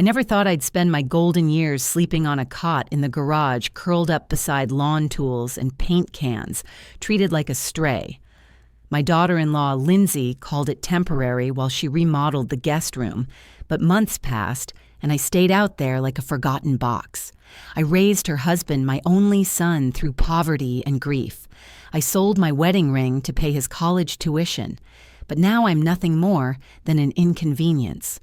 I never thought I'd spend my golden years sleeping on a cot in the garage, curled up beside lawn tools and paint cans, treated like a stray. My daughter-in-law, Lindsay, called it temporary while she remodeled the guest room, but months passed, and I stayed out there like a forgotten box. I raised her husband, my only son, through poverty and grief. I sold my wedding ring to pay his college tuition, but now I'm nothing more than an inconvenience.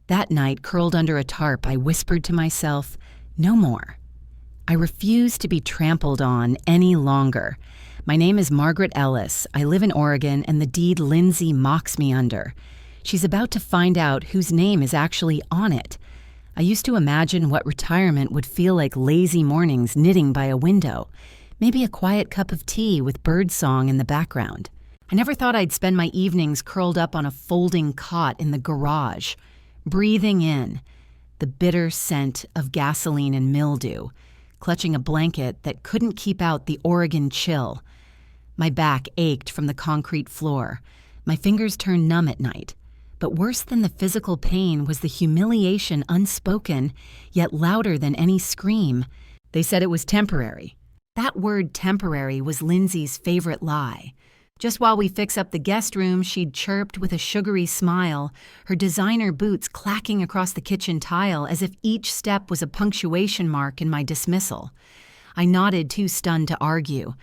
That night, curled under a tarp, I whispered to myself, "No more." I refuse to be trampled on any longer. My name is Margaret Ellis. I live in Oregon, and the deed Lindsay mocks me under. She's about to find out whose name is actually on it. I used to imagine what retirement would feel like: lazy mornings knitting by a window, maybe a quiet cup of tea with birdsong in the background. I never thought I'd spend my evenings curled up on a folding cot in the garage, breathing in the bitter scent of gasoline and mildew, clutching a blanket that couldn't keep out the Oregon chill. My back ached from the concrete floor. My fingers turned numb at night. But worse than the physical pain was the humiliation, unspoken, yet louder than any scream. They said it was temporary. That word temporary was Lindsay's favorite lie. Just while we fix up the guest room, she'd chirped with a sugary smile, her designer boots clacking across the kitchen tile as if each step was a punctuation mark in my dismissal. I nodded, too stunned to argue.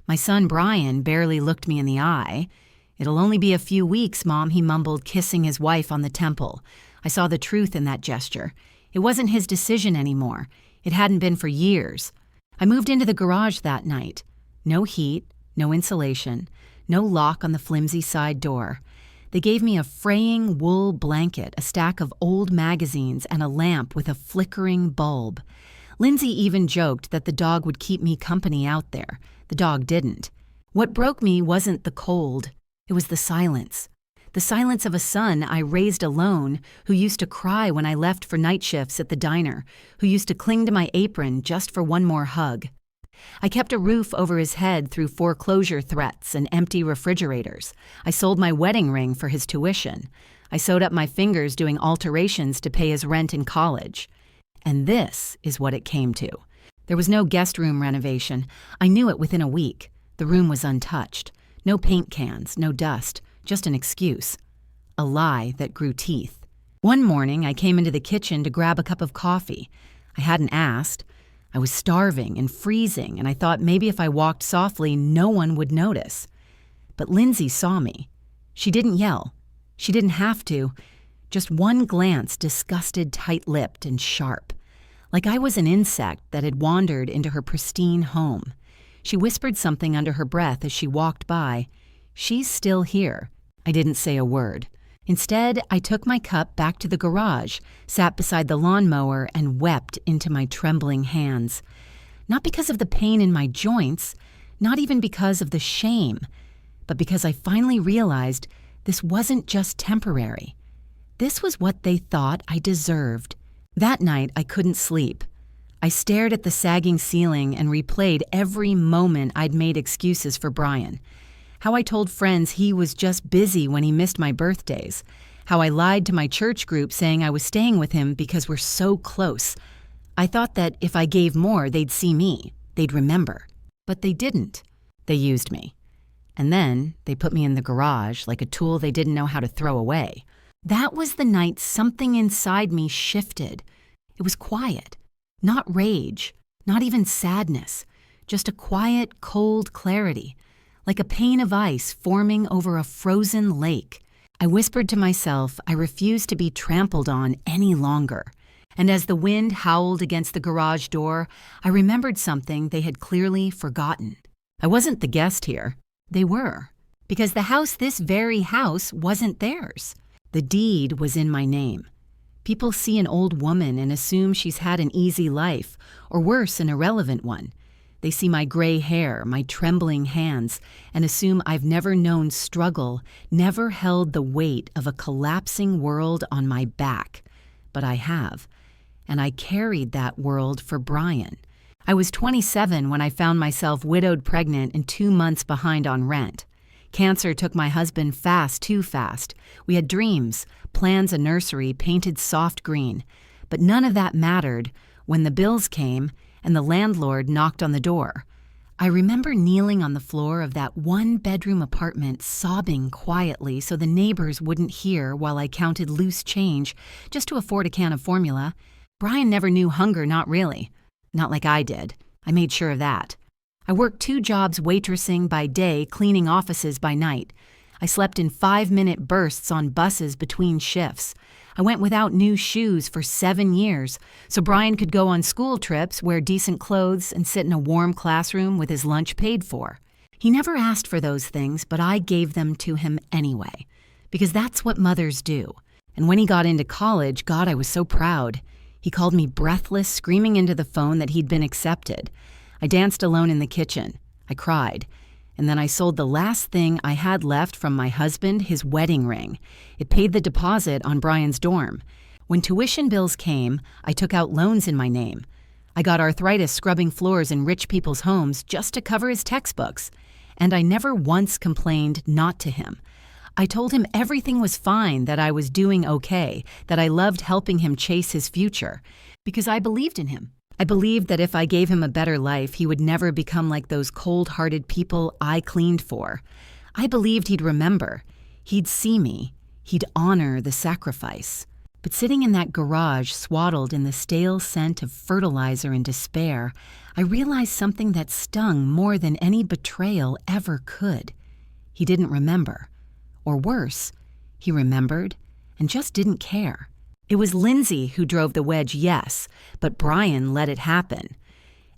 My son Brian barely looked me in the eye. "It'll only be a few weeks, Mom," he mumbled, kissing his wife on the temple. I saw the truth in that gesture. It wasn't his decision anymore. It hadn't been for years. I moved into the garage that night. No heat, no insulation, no lock on the flimsy side door. They gave me a fraying wool blanket, a stack of old magazines, and a lamp with a flickering bulb. Lindsay even joked that the dog would keep me company out there. The dog didn't. What broke me wasn't the cold. It was the silence. The silence of a son I raised alone, who used to cry when I left for night shifts at the diner, who used to cling to my apron just for one more hug. I kept a roof over his head through foreclosure threats and empty refrigerators. I sold my wedding ring for his tuition. I sewed up my fingers doing alterations to pay his rent in college. And this is what it came to. There was no guest room renovation. I knew it within a week. The room was untouched. No paint cans, no dust, just an excuse. A lie that grew teeth. One morning, I came into the kitchen to grab a cup of coffee. I hadn't asked. I was starving and freezing, and I thought maybe if I walked softly, no one would notice. But Lindsay saw me. She didn't yell. She didn't have to. Just one glance, disgusted, tight-lipped, and sharp. Like I was an insect that had wandered into her pristine home. She whispered something under her breath as she walked by. "She's still here." I didn't say a word. Instead, I took my cup back to the garage, sat beside the lawnmower, and wept into my trembling hands. Not because of the pain in my joints, not even because of the shame, but because I finally realized this wasn't just temporary. This was what they thought I deserved. That night, I couldn't sleep. I stared at the sagging ceiling and replayed every moment I'd made excuses for Brian. How I told friends he was just busy when he missed my birthdays. How I lied to my church group saying I was staying with him because we're so close. I thought that if I gave more, they'd see me. They'd remember. But they didn't. They used me. And then they put me in the garage like a tool they didn't know how to throw away. That was the night something inside me shifted. It was quiet. Not rage, not even sadness, just a quiet, cold clarity, like a pane of ice forming over a frozen lake. I whispered to myself I refused to be trampled on any longer. And as the wind howled against the garage door, I remembered something they had clearly forgotten. I wasn't the guest here. They were. Because this very house, wasn't theirs. The deed was in my name. People see an old woman and assume she's had an easy life, or worse, an irrelevant one. They see my gray hair, my trembling hands, and assume I've never known struggle, never held the weight of a collapsing world on my back. But I have. And I carried that world for Brian. I was 27 when I found myself widowed, pregnant, and 2 months behind on rent. Cancer took my husband fast, too fast. We had dreams, plans a nursery painted soft green. But none of that mattered when the bills came and the landlord knocked on the door. I remember kneeling on the floor of that one-bedroom apartment, sobbing quietly so the neighbors wouldn't hear while I counted loose change just to afford a can of formula. Brian never knew hunger, not really. Not like I did. I made sure of that. I worked 2 jobs waitressing by day, cleaning offices by night. I slept in 5-minute bursts on buses between shifts. I went without new shoes for 7 years, so Brian could go on school trips, wear decent clothes, and sit in a warm classroom with his lunch paid for. He never asked for those things, but I gave them to him anyway, because that's what mothers do. And when he got into college, God, I was so proud. He called me breathless, screaming into the phone that he'd been accepted. I danced alone in the kitchen. I cried. And then I sold the last thing I had left from my husband, his wedding ring. It paid the deposit on Brian's dorm. When tuition bills came, I took out loans in my name. I got arthritis scrubbing floors in rich people's homes just to cover his textbooks. And I never once complained not to him. I told him everything was fine, that I was doing okay, that I loved helping him chase his future, because I believed in him. I believed that if I gave him a better life, he would never become like those cold-hearted people I cleaned for. I believed he'd remember. He'd see me. He'd honor the sacrifice. But sitting in that garage, swaddled in the stale scent of fertilizer and despair, I realized something that stung more than any betrayal ever could. He didn't remember. Or worse, he remembered and just didn't care. It was Lindsay who drove the wedge, yes, but Brian let it happen.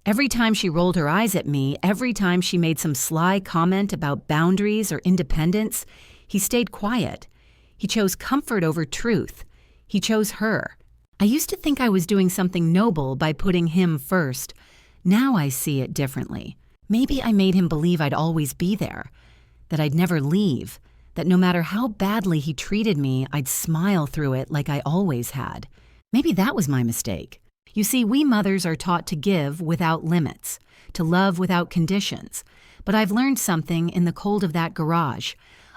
Every time she rolled her eyes at me, every time she made some sly comment about boundaries or independence, he stayed quiet. He chose comfort over truth. He chose her. I used to think I was doing something noble by putting him first. Now I see it differently. Maybe I made him believe I'd always be there, that I'd never leave, that no matter how badly he treated me, I'd smile through it like I always had. Maybe that was my mistake. You see, we mothers are taught to give without limits, to love without conditions. But I've learned something in the cold of that garage.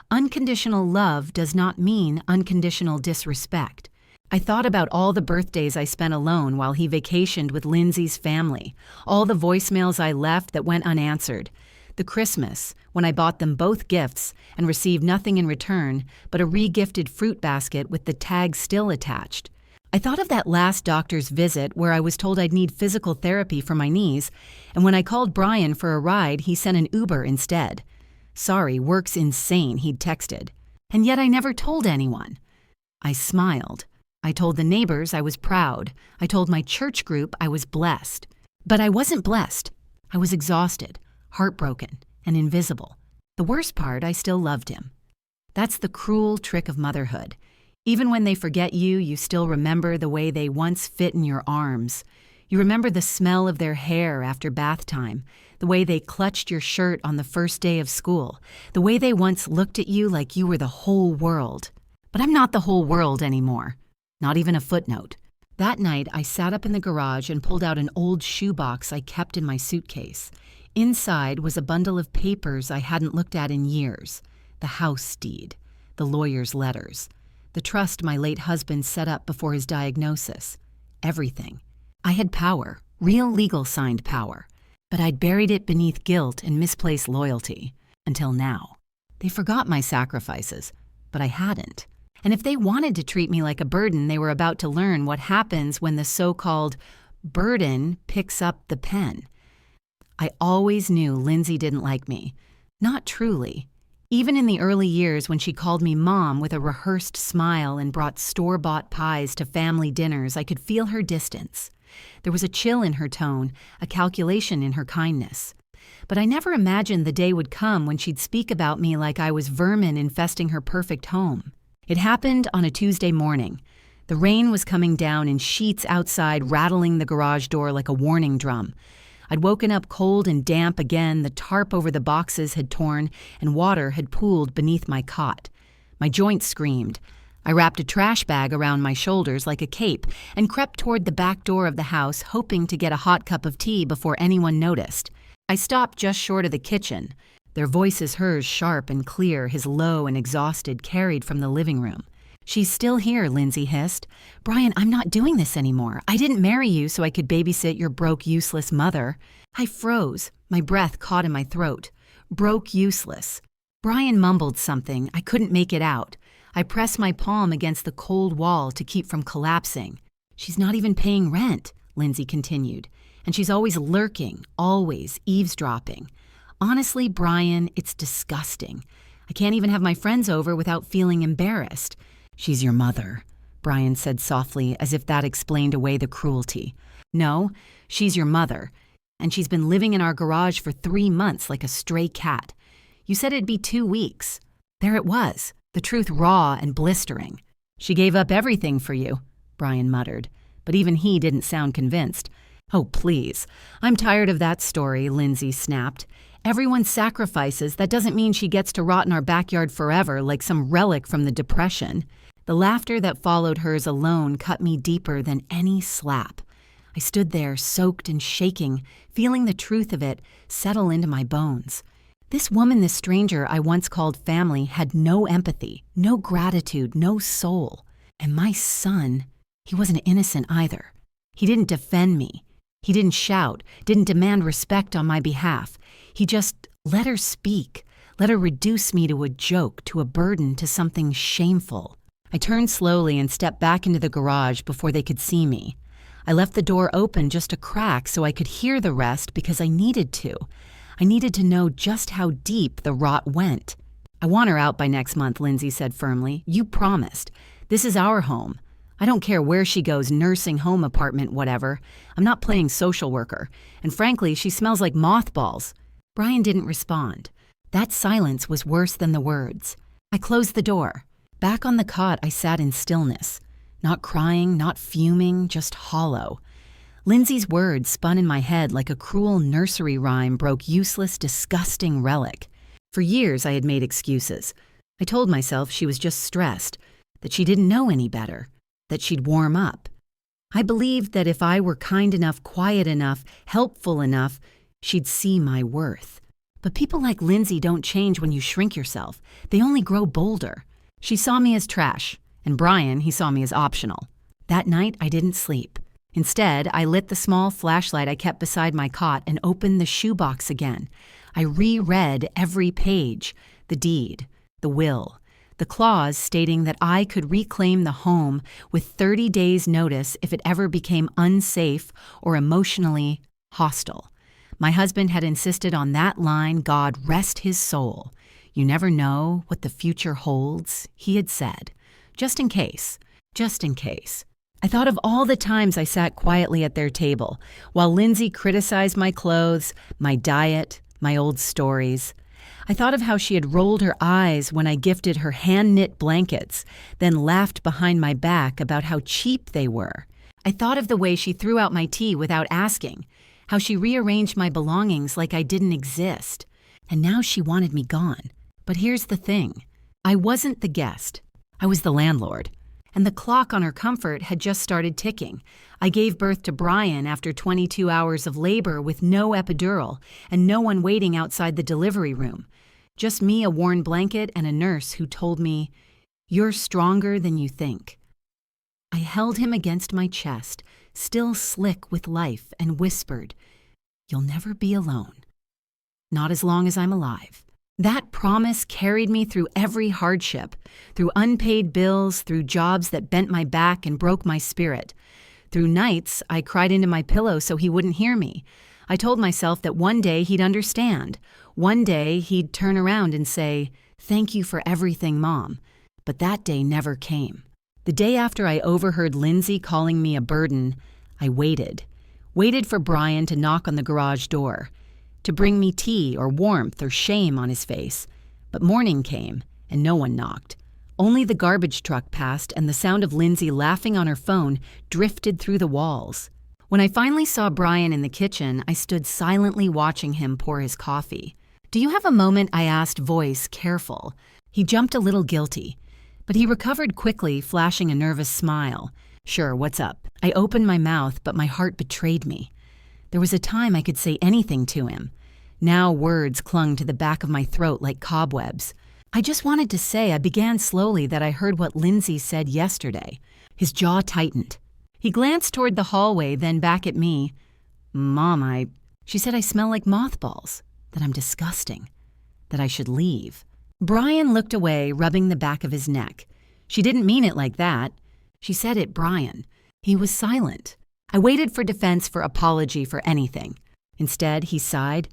Unconditional love does not mean unconditional disrespect. I thought about all the birthdays I spent alone while he vacationed with Lindsay's family, all the voicemails I left that went unanswered, the Christmas, when I bought them both gifts and received nothing in return but a re-gifted fruit basket with the tag still attached. I thought of that last doctor's visit where I was told I'd need physical therapy for my knees, and when I called Brian for a ride, he sent an Uber instead. Sorry, work's insane, he'd texted. And yet I never told anyone. I smiled. I told the neighbors I was proud. I told my church group I was blessed. But I wasn't blessed. I was exhausted, heartbroken, and invisible. The worst part, I still loved him. That's the cruel trick of motherhood. Even when they forget you, you still remember the way they once fit in your arms. You remember the smell of their hair after bath time, the way they clutched your shirt on the first day of school, the way they once looked at you like you were the whole world. But I'm not the whole world anymore. Not even a footnote. That night, I sat up in the garage and pulled out an old shoebox I kept in my suitcase. Inside was a bundle of papers I hadn't looked at in years. The house deed, the lawyer's letters, the trust my late husband set up before his diagnosis. Everything. I had power, real legal signed power, but I'd buried it beneath guilt and misplaced loyalty. Until now. They forgot my sacrifices, but I hadn't. And if they wanted to treat me like a burden, they were about to learn what happens when the so-called burden picks up the pen. I always knew Lindsay didn't like me. Not truly. Even in the early years when she called me Mom with a rehearsed smile and brought store-bought pies to family dinners, I could feel her distance. There was a chill in her tone, a calculation in her kindness. But I never imagined the day would come when she'd speak about me like I was vermin infesting her perfect home. It happened on a Tuesday morning. The rain was coming down in sheets outside, rattling the garage door like a warning drum. I'd woken up cold and damp again, the tarp over the boxes had torn, and water had pooled beneath my cot. My joints screamed. I wrapped a trash bag around my shoulders like a cape and crept toward the back door of the house, hoping to get a hot cup of tea before anyone noticed. I stopped just short of the kitchen. Their voices, hers sharp and clear, his low and exhausted, carried from the living room. She's still here, Lindsay hissed. Brian, I'm not doing this anymore. I didn't marry you so I could babysit your broke, useless mother. I froze, my breath caught in my throat. Broke, useless. Brian mumbled something. I couldn't make it out. I pressed my palm against the cold wall to keep from collapsing. She's not even paying rent, Lindsay continued. And she's always lurking, always eavesdropping. Honestly, Brian, it's disgusting. I can't even have my friends over without feeling embarrassed. She's your mother, Brian said softly, as if that explained away the cruelty. No, she's your mother. And she's been living in our garage for 3 months like a stray cat. You said it'd be 2 weeks. There it was, the truth raw and blistering. She gave up everything for you, Brian muttered. But even he didn't sound convinced. Oh, please. I'm tired of that story, Lindsay snapped. Everyone sacrifices. That doesn't mean she gets to rot in our backyard forever like some relic from the Depression. The laughter that followed hers alone cut me deeper than any slap. I stood there, soaked and shaking, feeling the truth of it settle into my bones. This woman, this stranger I once called family, had no empathy, no gratitude, no soul. And my son, he wasn't innocent either. He didn't defend me. He didn't shout, didn't demand respect on my behalf. He just let her speak, let her reduce me to a joke, to a burden, to something shameful. I turned slowly and stepped back into the garage before they could see me. I left the door open just a crack so I could hear the rest because I needed to. I needed to know just how deep the rot went. I want her out by next month, Lindsay said firmly. You promised. This is our home. I don't care where she goes, nursing home, apartment, whatever. I'm not playing social worker. And frankly, she smells like mothballs. Brian didn't respond. That silence was worse than the words. I closed the door. Back on the cot, I sat in stillness. Not crying, not fuming, just hollow. Lindsay's words spun in my head like a cruel nursery rhyme broke useless, disgusting relic. For years, I had made excuses. I told myself she was just stressed, that she didn't know any better, that she'd warm up. I believed that if I were kind enough, quiet enough, helpful enough, she'd see my worth. But people like Lindsay don't change when you shrink yourself. They only grow bolder. She saw me as trash, and Brian, he saw me as optional. That night, I didn't sleep. Instead, I lit the small flashlight I kept beside my cot and opened the shoebox again. I reread every page, the deed, the will, the clause stating that I could reclaim the home with 30 days' notice if it ever became unsafe or emotionally hostile. My husband had insisted on that line, God rest his soul. You never know what the future holds, he had said. Just in case, just in case. I thought of all the times I sat quietly at their table, while Lindsay criticized my clothes, my diet, my old stories. I thought of how she had rolled her eyes when I gifted her hand-knit blankets, then laughed behind my back about how cheap they were. I thought of the way she threw out my tea without asking, how she rearranged my belongings like I didn't exist. And now she wanted me gone. But here's the thing. I wasn't the guest. I was the landlord. And the clock on her comfort had just started ticking. I gave birth to Brian after 22 hours of labor with no epidural and no one waiting outside the delivery room. Just me, a worn blanket, and a nurse who told me, "You're stronger than you think." I held him against my chest, still slick with life, and whispered, "You'll never be alone. Not as long as I'm alive." That promise carried me through every hardship, through unpaid bills, through jobs that bent my back and broke my spirit. Through nights, I cried into my pillow so he wouldn't hear me. I told myself that one day he'd understand. One day he'd turn around and say, "Thank you for everything, Mom." But that day never came. The day after I overheard Lindsay calling me a burden, I waited for Brian to knock on the garage door, to bring me tea or warmth or shame on his face. But morning came, and no one knocked. Only the garbage truck passed, and the sound of Lindsay laughing on her phone drifted through the walls. When I finally saw Brian in the kitchen, I stood silently watching him pour his coffee. "Do you have a moment?" I asked, voice careful. He jumped a little guilty, but he recovered quickly, flashing a nervous smile. "Sure, what's up?" I opened my mouth, but my heart betrayed me. There was a time I could say anything to him. Now words clung to the back of my throat like cobwebs. I just wanted to say I began slowly that I heard what Lindsay said yesterday. His jaw tightened. He glanced toward the hallway, then back at me. Mom, she said I smell like mothballs, that I'm disgusting, that I should leave. Brian looked away, rubbing the back of his neck. She didn't mean it like that. She said it, Brian. He was silent. I waited for defense, for apology, for anything. Instead, he sighed.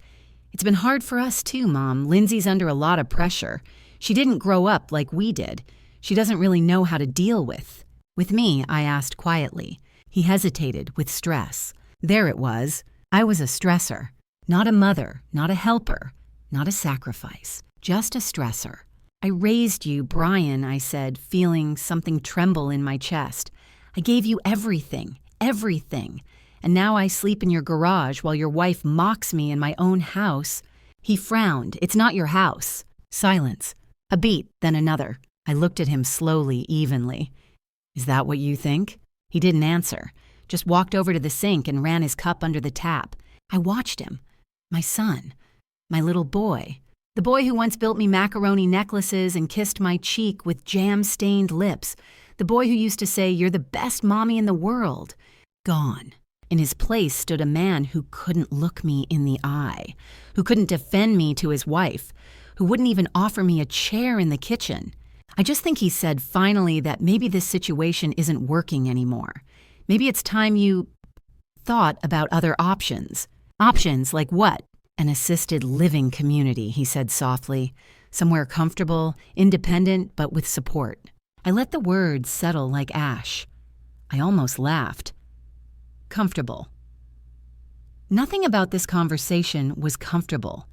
It's been hard for us too, Mom. Lindsay's under a lot of pressure. She didn't grow up like we did. She doesn't really know how to deal with. With me, I asked quietly. He hesitated, with stress. There it was. I was a stressor. Not a mother, not a helper, not a sacrifice. Just a stressor. I raised you, Brian, I said, feeling something tremble in my chest. I gave you everything, everything. And now I sleep in your garage while your wife mocks me in my own house. He frowned. It's not your house. Silence. A beat, then another. I looked at him slowly, evenly. Is that what you think? He didn't answer. Just walked over to the sink and ran his cup under the tap. I watched him. My son. My little boy. The boy who once built me macaroni necklaces and kissed my cheek with jam-stained lips. The boy who used to say, "You're the best mommy in the world." Gone. In his place stood a man who couldn't look me in the eye, who couldn't defend me to his wife, who wouldn't even offer me a chair in the kitchen. I just think he said finally that maybe this situation isn't working anymore. Maybe it's time you thought about other options. Options like what? An assisted living community, he said softly. Somewhere comfortable, independent, but with support. I let the words settle like ash. I almost laughed. Comfortable. Nothing about this conversation was comfortable.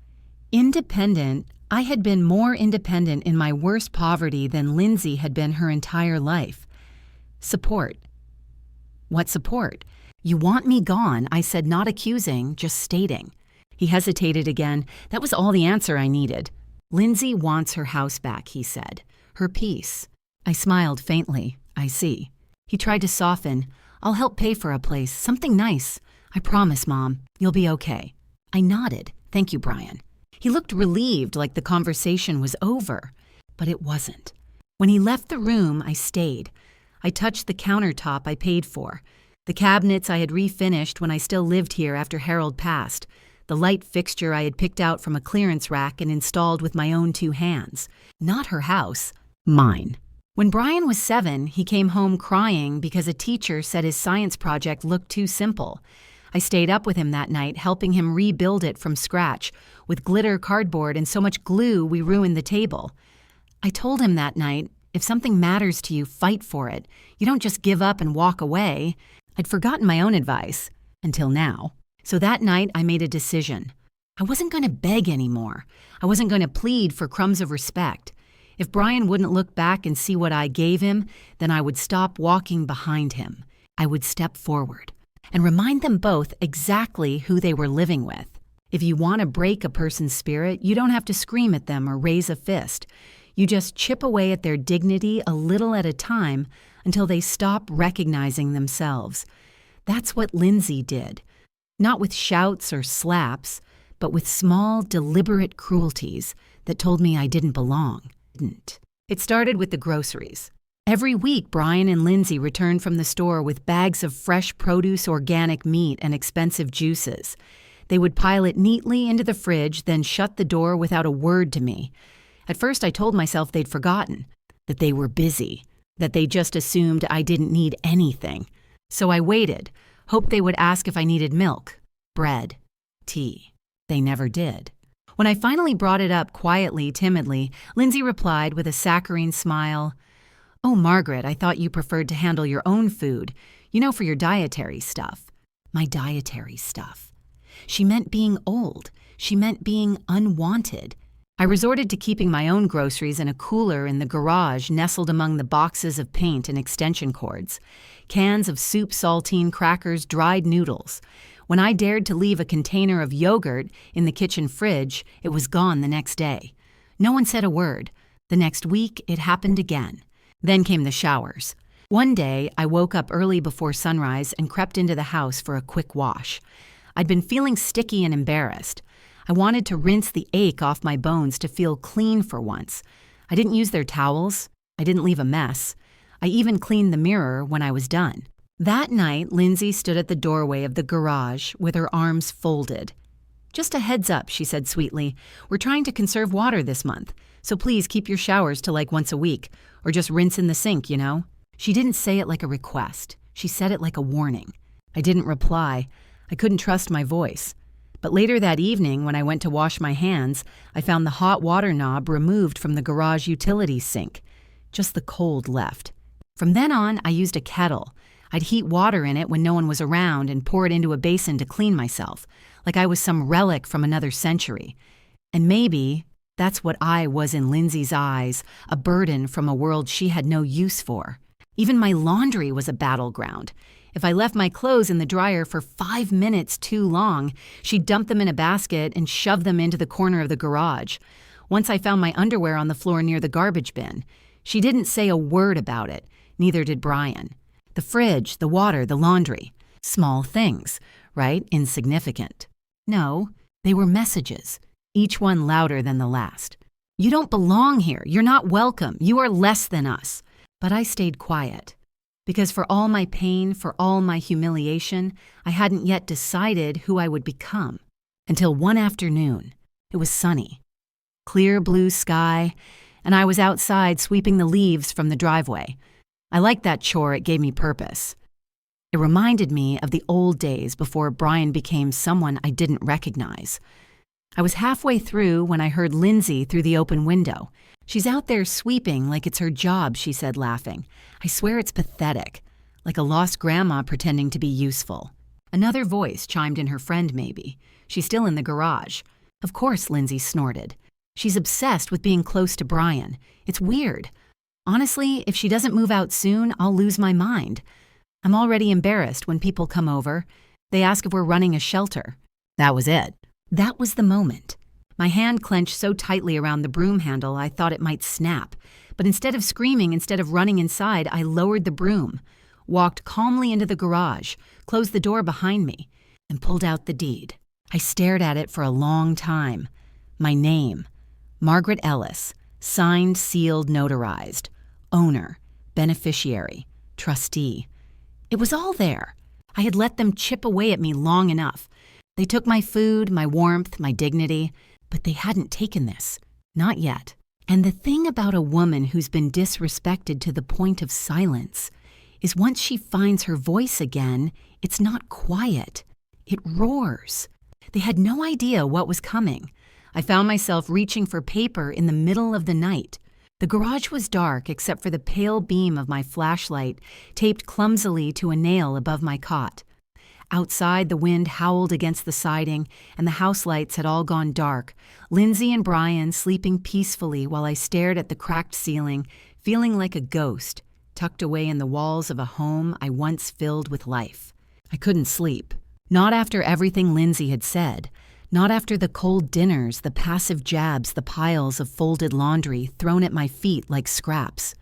Independent, I had been more independent in my worst poverty than Lindsay had been her entire life. Support. What support? You want me gone, I said, not accusing, just stating. He hesitated again. That was all the answer I needed. Lindsay wants her house back, he said. Her peace. I smiled faintly. I see. He tried to soften. I'll help pay for a place, something nice. I promise, Mom. You'll be okay. I nodded. Thank you, Brian. He looked relieved, like the conversation was over. But it wasn't. When he left the room, I stayed. I touched the countertop I paid for. The cabinets I had refinished when I still lived here after Harold passed. The light fixture I had picked out from a clearance rack and installed with my own 2 hands. Not her house. Mine. When Brian was 7, he came home crying because a teacher said his science project looked too simple. I stayed up with him that night, helping him rebuild it from scratch, with glitter cardboard and so much glue we ruined the table. I told him that night, if something matters to you, fight for it. You don't just give up and walk away. I'd forgotten my own advice, until now. So that night I made a decision. I wasn't going to beg anymore. I wasn't going to plead for crumbs of respect. If Brian wouldn't look back and see what I gave him, then I would stop walking behind him. I would step forward and remind them both exactly who they were living with. If you want to break a person's spirit, you don't have to scream at them or raise a fist. You just chip away at their dignity a little at a time until they stop recognizing themselves. That's what Lindsay did. Not with shouts or slaps, but with small, deliberate cruelties that told me I didn't belong. It started with the groceries. Every week, Brian and Lindsay returned from the store with bags of fresh produce, organic meat, and expensive juices. They would pile it neatly into the fridge, then shut the door without a word to me. At first, I told myself they'd forgotten, that they were busy, that they just assumed I didn't need anything. So I waited, hoped they would ask if I needed milk, bread, tea. They never did. When I finally brought it up quietly, timidly, Lindsay replied with a saccharine smile, "Oh, Margaret, I thought you preferred to handle your own food, for your dietary stuff." My dietary stuff. She meant being old. She meant being unwanted. I resorted to keeping my own groceries in a cooler in the garage nestled among the boxes of paint and extension cords. Cans of soup, saltine crackers, dried noodles. When I dared to leave a container of yogurt in the kitchen fridge, it was gone the next day. No one said a word. The next week, it happened again. Then came the showers. One day, I woke up early before sunrise and crept into the house for a quick wash. I'd been feeling sticky and embarrassed. I wanted to rinse the ache off my bones to feel clean for once. I didn't use their towels. I didn't leave a mess. I even cleaned the mirror when I was done. That night, Lindsay stood at the doorway of the garage with her arms folded. "Just a heads up," she said sweetly. "We're trying to conserve water this month, so please keep your showers to like once a week, or just rinse in the sink, you know?" She didn't say it like a request. She said it like a warning. I didn't reply. I couldn't trust my voice. But later that evening, when I went to wash my hands, I found the hot water knob removed from the garage utilities sink. Just the cold left. From then on, I used a kettle. I'd heat water in it when no one was around and pour it into a basin to clean myself, like I was some relic from another century. And maybe that's what I was in Lindsay's eyes, a burden from a world she had no use for. Even my laundry was a battleground. If I left my clothes in the dryer for 5 minutes too long, she'd dump them in a basket and shove them into the corner of the garage. Once I found my underwear on the floor near the garbage bin. She didn't say a word about it, neither did Brian. The fridge, the water, the laundry. Small things, right? Insignificant. No, they were messages, each one louder than the last. "You don't belong here. You're not welcome. You are less than us." But I stayed quiet. Because for all my pain, for all my humiliation, I hadn't yet decided who I would become. Until one afternoon, it was sunny. Clear blue sky, and I was outside sweeping the leaves from the driveway. I liked that chore. It gave me purpose. It reminded me of the old days before Brian became someone I didn't recognize. I was halfway through when I heard Lindsay through the open window. "She's out there sweeping like it's her job," she said, laughing. "I swear it's pathetic, like a lost grandma pretending to be useful." Another voice chimed in her friend, maybe. "She's still in the garage." "Of course," Lindsay snorted. "She's obsessed with being close to Brian. It's weird. Honestly, if she doesn't move out soon, I'll lose my mind. I'm already embarrassed when people come over. They ask if we're running a shelter." That was it. That was the moment. My hand clenched so tightly around the broom handle I thought it might snap. But instead of screaming, instead of running inside, I lowered the broom, walked calmly into the garage, closed the door behind me, and pulled out the deed. I stared at it for a long time. My name, Margaret Ellis, signed, sealed, notarized. Owner, beneficiary, trustee. It was all there. I had let them chip away at me long enough. They took my food, my warmth, my dignity, but they hadn't taken this. Not yet. And the thing about a woman who's been disrespected to the point of silence is once she finds her voice again, it's not quiet. It roars. They had no idea what was coming. I found myself reaching for paper in the middle of the night. The garage was dark except for the pale beam of my flashlight taped clumsily to a nail above my cot. Outside, the wind howled against the siding, and the house lights had all gone dark. Lindsay and Brian sleeping peacefully while I stared at the cracked ceiling, feeling like a ghost, tucked away in the walls of a home I once filled with life. I couldn't sleep. Not after everything Lindsay had said. Not after the cold dinners, the passive jabs, the piles of folded laundry thrown at my feet like scraps.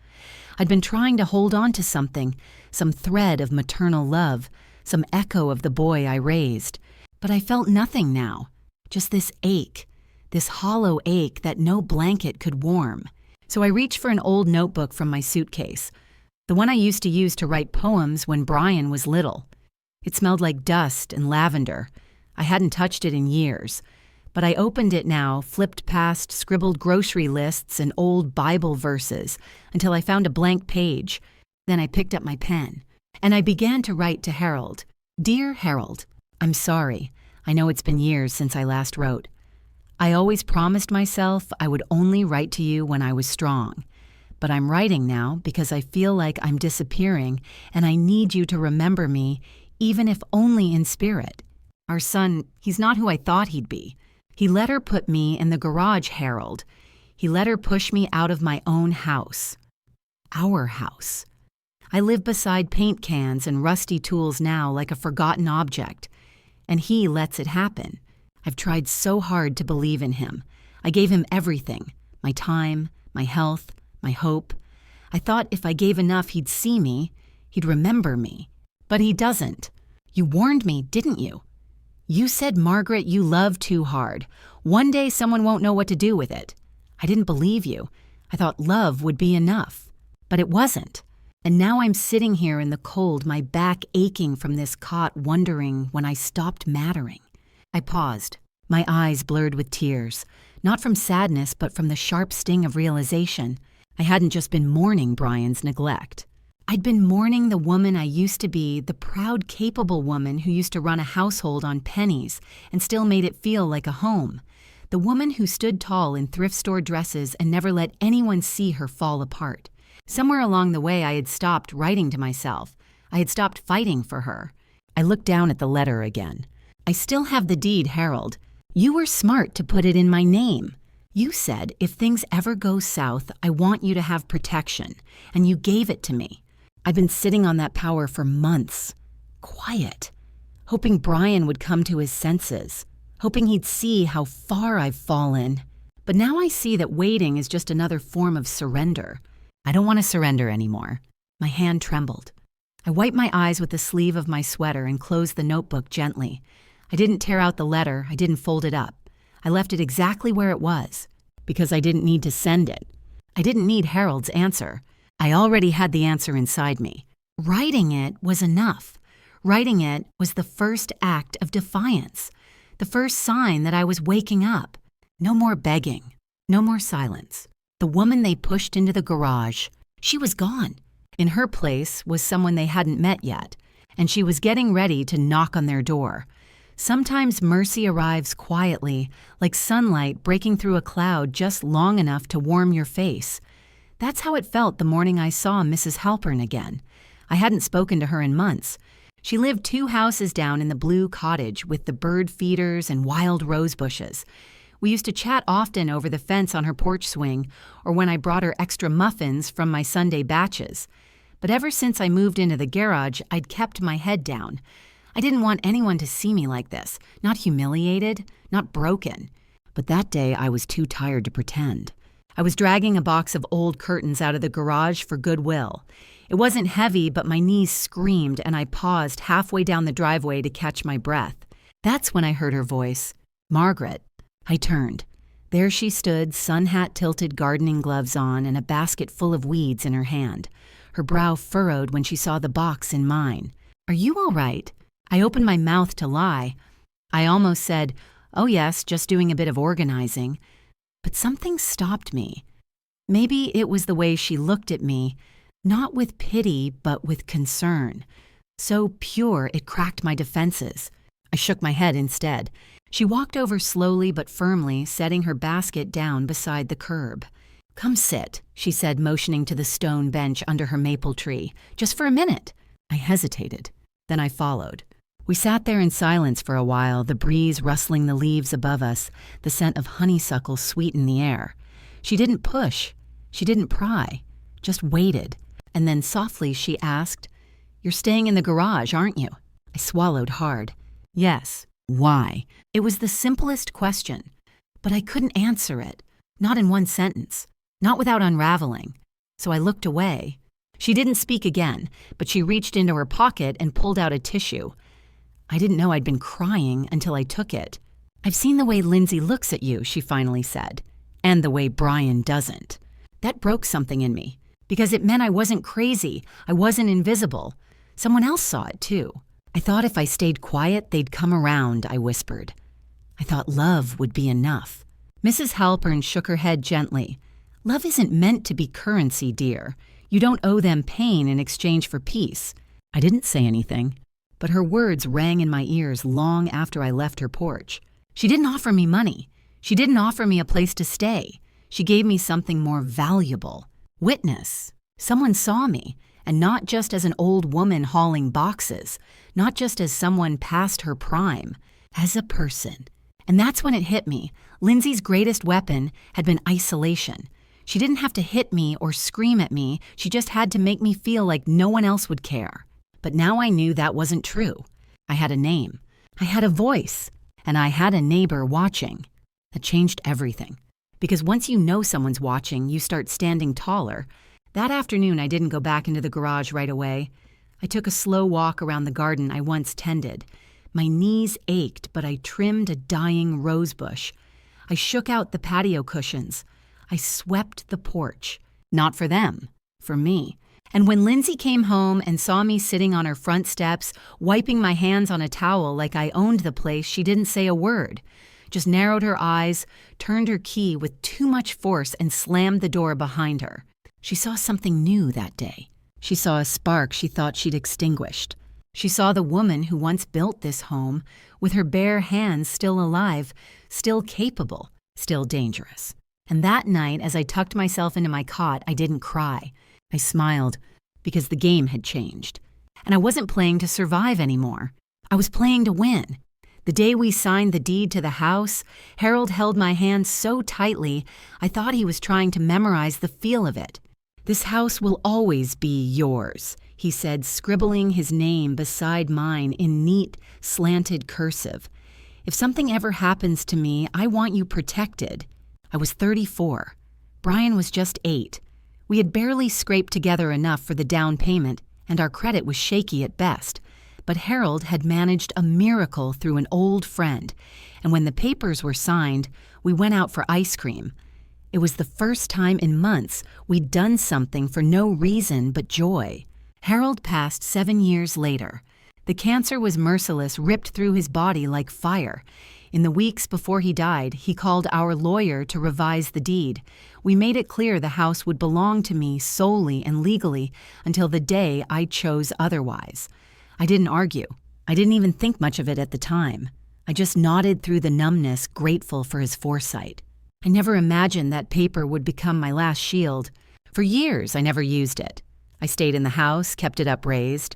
I'd been trying to hold on to something, some thread of maternal love, some echo of the boy I raised. But I felt nothing now, just this ache, this hollow ache that no blanket could warm. So I reached for an old notebook from my suitcase, the one I used to use to write poems when Brian was little. It smelled like dust and lavender. I hadn't touched it in years, but I opened it now, flipped past scribbled grocery lists and old Bible verses until I found a blank page. Then I picked up my pen, and I began to write to Harold. "Dear Harold, I'm sorry. I know it's been years since I last wrote. I always promised myself I would only write to you when I was strong. But I'm writing now because I feel like I'm disappearing, and I need you to remember me, even if only in spirit. Our son, he's not who I thought he'd be. He let her put me in the garage, Harold. He let her push me out of my own house. Our house. I live beside paint cans and rusty tools now like a forgotten object. And he lets it happen. I've tried so hard to believe in him. I gave him everything. My time, my health, my hope. I thought if I gave enough he'd see me, he'd remember me. But he doesn't. You warned me, didn't you? You said, Margaret, you love too hard. One day someone won't know what to do with it. I didn't believe you. I thought love would be enough, but it wasn't. And now I'm sitting here in the cold, my back aching from this cot, wondering when I stopped mattering. I paused, my eyes blurred with tears, not from sadness, but from the sharp sting of realization. I hadn't just been mourning Brian's neglect. I'd been mourning the woman I used to be, the proud, capable woman who used to run a household on pennies and still made it feel like a home. The woman who stood tall in thrift store dresses and never let anyone see her fall apart. Somewhere along the way, I had stopped writing to myself. I had stopped fighting for her. I looked down at the letter again. I still have the deed, Harold. You were smart to put it in my name. You said, if things ever go south, I want you to have protection, and you gave it to me. I've been sitting on that power for months, quiet, hoping Brian would come to his senses, hoping he'd see how far I've fallen. But now I see that waiting is just another form of surrender. I don't want to surrender anymore. My hand trembled. I wiped my eyes with the sleeve of my sweater and closed the notebook gently. I didn't tear out the letter. I didn't fold it up. I left it exactly where it was, because I didn't need to send it. I didn't need Harold's answer. I already had the answer inside me. Writing it was enough. Writing it was the first act of defiance, the first sign that I was waking up. No more begging, no more silence. The woman they pushed into the garage, she was gone. In her place was someone they hadn't met yet, and she was getting ready to knock on their door. Sometimes mercy arrives quietly, like sunlight breaking through a cloud just long enough to warm your face. That's how it felt the morning I saw Mrs. Halpern again. I hadn't spoken to her in months. She lived 2 houses down in the blue cottage with the bird feeders and wild rose bushes. We used to chat often over the fence on her porch swing, or when I brought her extra muffins from my Sunday batches. But ever since I moved into the garage, I'd kept my head down. I didn't want anyone to see me like this, not humiliated, not broken. But that day I was too tired to pretend. I was dragging a box of old curtains out of the garage for Goodwill. It wasn't heavy, but my knees screamed and I paused halfway down the driveway to catch my breath. That's when I heard her voice. Margaret. I turned. There she stood, sun hat tilted, gardening gloves on, and a basket full of weeds in her hand. Her brow furrowed when she saw the box in mine. Are you all right? I opened my mouth to lie. I almost said, oh yes, just doing a bit of organizing. But something stopped me. Maybe it was the way she looked at me, not with pity, but with concern. So pure it cracked my defenses. I shook my head instead. She walked over slowly but firmly, setting her basket down beside the curb. Come sit, she said, motioning to the stone bench under her maple tree. Just for a minute. I hesitated. Then I followed. We sat there in silence for a while, the breeze rustling the leaves above us, the scent of honeysuckle sweet in the air. She didn't push. She didn't pry. Just waited. And then softly she asked, You're staying in the garage, aren't you? I swallowed hard. Yes. Why? It was the simplest question, but I couldn't answer it, not in one sentence, not without unraveling. So I looked away. She didn't speak again, but she reached into her pocket and pulled out a tissue. I didn't know I'd been crying until I took it. I've seen the way Lindsay looks at you, she finally said, and the way Brian doesn't. That broke something in me, because it meant I wasn't crazy, I wasn't invisible. Someone else saw it too. I thought if I stayed quiet, they'd come around, I whispered. I thought love would be enough. Mrs. Halpern shook her head gently. Love isn't meant to be currency, dear. You don't owe them pain in exchange for peace. I didn't say anything, but her words rang in my ears long after I left her porch. She didn't offer me money. She didn't offer me a place to stay. She gave me something more valuable. Witness. Someone saw me. And not just as an old woman hauling boxes, not just as someone past her prime, as a person. And that's when it hit me. Lindsay's greatest weapon had been isolation. She didn't have to hit me or scream at me, she just had to make me feel like no one else would care. But now I knew that wasn't true. I had a name, I had a voice, and I had a neighbor watching. That changed everything. Because once you know someone's watching, you start standing taller. That afternoon, I didn't go back into the garage right away. I took a slow walk around the garden I once tended. My knees ached, but I trimmed a dying rose bush. I shook out the patio cushions. I swept the porch. Not for them, for me. And when Lindsay came home and saw me sitting on her front steps, wiping my hands on a towel like I owned the place, she didn't say a word. Just narrowed her eyes, turned her key with too much force, and slammed the door behind her. She saw something new that day. She saw a spark she thought she'd extinguished. She saw the woman who once built this home, with her bare hands still alive, still capable, still dangerous. And that night, as I tucked myself into my cot, I didn't cry. I smiled, because the game had changed. And I wasn't playing to survive anymore. I was playing to win. The day we signed the deed to the house, Harold held my hand so tightly, I thought he was trying to memorize the feel of it. "This house will always be yours," he said, scribbling his name beside mine in neat, slanted cursive. "If something ever happens to me, I want you protected." I was 34. Brian was just 8. We had barely scraped together enough for the down payment, and our credit was shaky at best. But Harold had managed a miracle through an old friend, and when the papers were signed, we went out for ice cream. It was the first time in months we'd done something for no reason but joy. Harold passed 7 years later. The cancer was merciless, ripped through his body like fire. In the weeks before he died, he called our lawyer to revise the deed. We made it clear the house would belong to me solely and legally until the day I chose otherwise. I didn't argue. I didn't even think much of it at the time. I just nodded through the numbness, grateful for his foresight. I never imagined that paper would become my last shield. For years, I never used it. I stayed in the house, kept it upraised.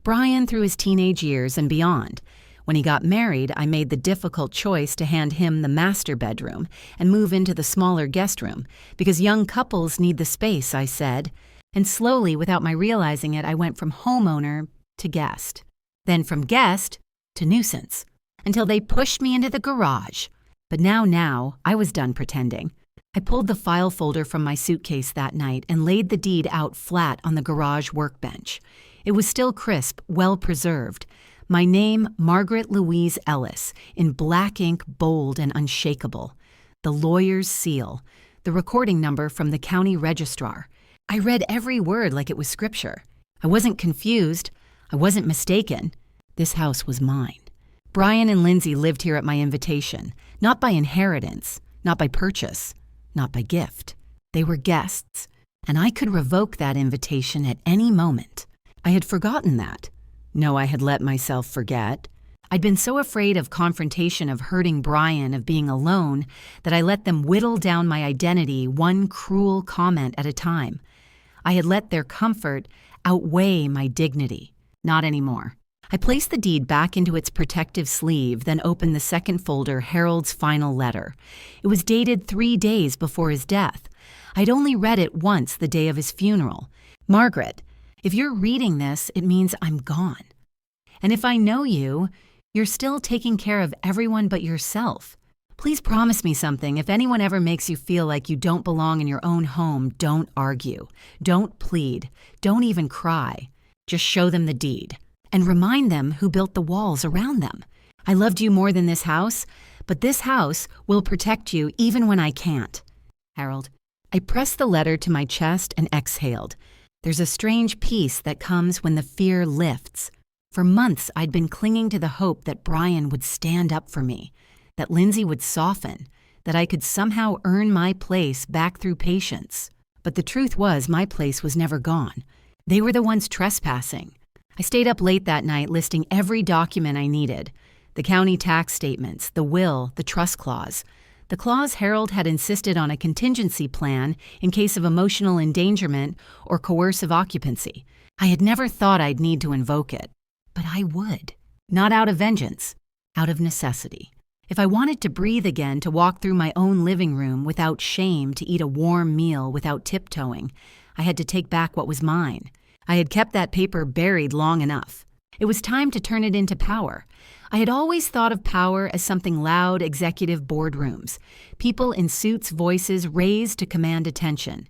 Brian through his teenage years and beyond. When he got married, I made the difficult choice to hand him the master bedroom and move into the smaller guest room, because young couples need the space, I said. And slowly, without my realizing it, I went from homeowner to guest. Then from guest to nuisance, until they pushed me into the garage. But now, I was done pretending. I pulled the file folder from my suitcase that night and laid the deed out flat on the garage workbench. It was still crisp, well-preserved. My name, Margaret Louise Ellis, in black ink, bold and unshakable. The lawyer's seal. The recording number from the county registrar. I read every word like it was scripture. I wasn't confused. I wasn't mistaken. This house was mine. Brian and Lindsay lived here at my invitation, not by inheritance, not by purchase, not by gift. They were guests, and I could revoke that invitation at any moment. I had forgotten that. No, I had let myself forget. I'd been so afraid of confrontation, of hurting Brian, of being alone, that I let them whittle down my identity one cruel comment at a time. I had let their comfort outweigh my dignity. Not anymore. I placed the deed back into its protective sleeve, then opened the second folder, Harold's final letter. It was dated 3 days before his death. I'd only read it once the day of his funeral. "Margaret, if you're reading this, it means I'm gone. And if I know you, you're still taking care of everyone but yourself. Please promise me something. If anyone ever makes you feel like you don't belong in your own home, don't argue. Don't plead. Don't even cry. Just show them the deed. And remind them who built the walls around them. I loved you more than this house, but this house will protect you even when I can't. Harold." I pressed the letter to my chest and exhaled. There's a strange peace that comes when the fear lifts. For months, I'd been clinging to the hope that Brian would stand up for me, that Lindsay would soften, that I could somehow earn my place back through patience. But the truth was, my place was never gone. They were the ones trespassing. I stayed up late that night listing every document I needed. The county tax statements, the will, the trust clause. The clause Harold had insisted on a contingency plan in case of emotional endangerment or coercive occupancy. I had never thought I'd need to invoke it. But I would. Not out of vengeance, out of necessity. If I wanted to breathe again, to walk through my own living room without shame, to eat a warm meal without tiptoeing, I had to take back what was mine. I had kept that paper buried long enough. It was time to turn it into power. I had always thought of power as something loud, executive boardrooms, people in suits, voices raised to command attention.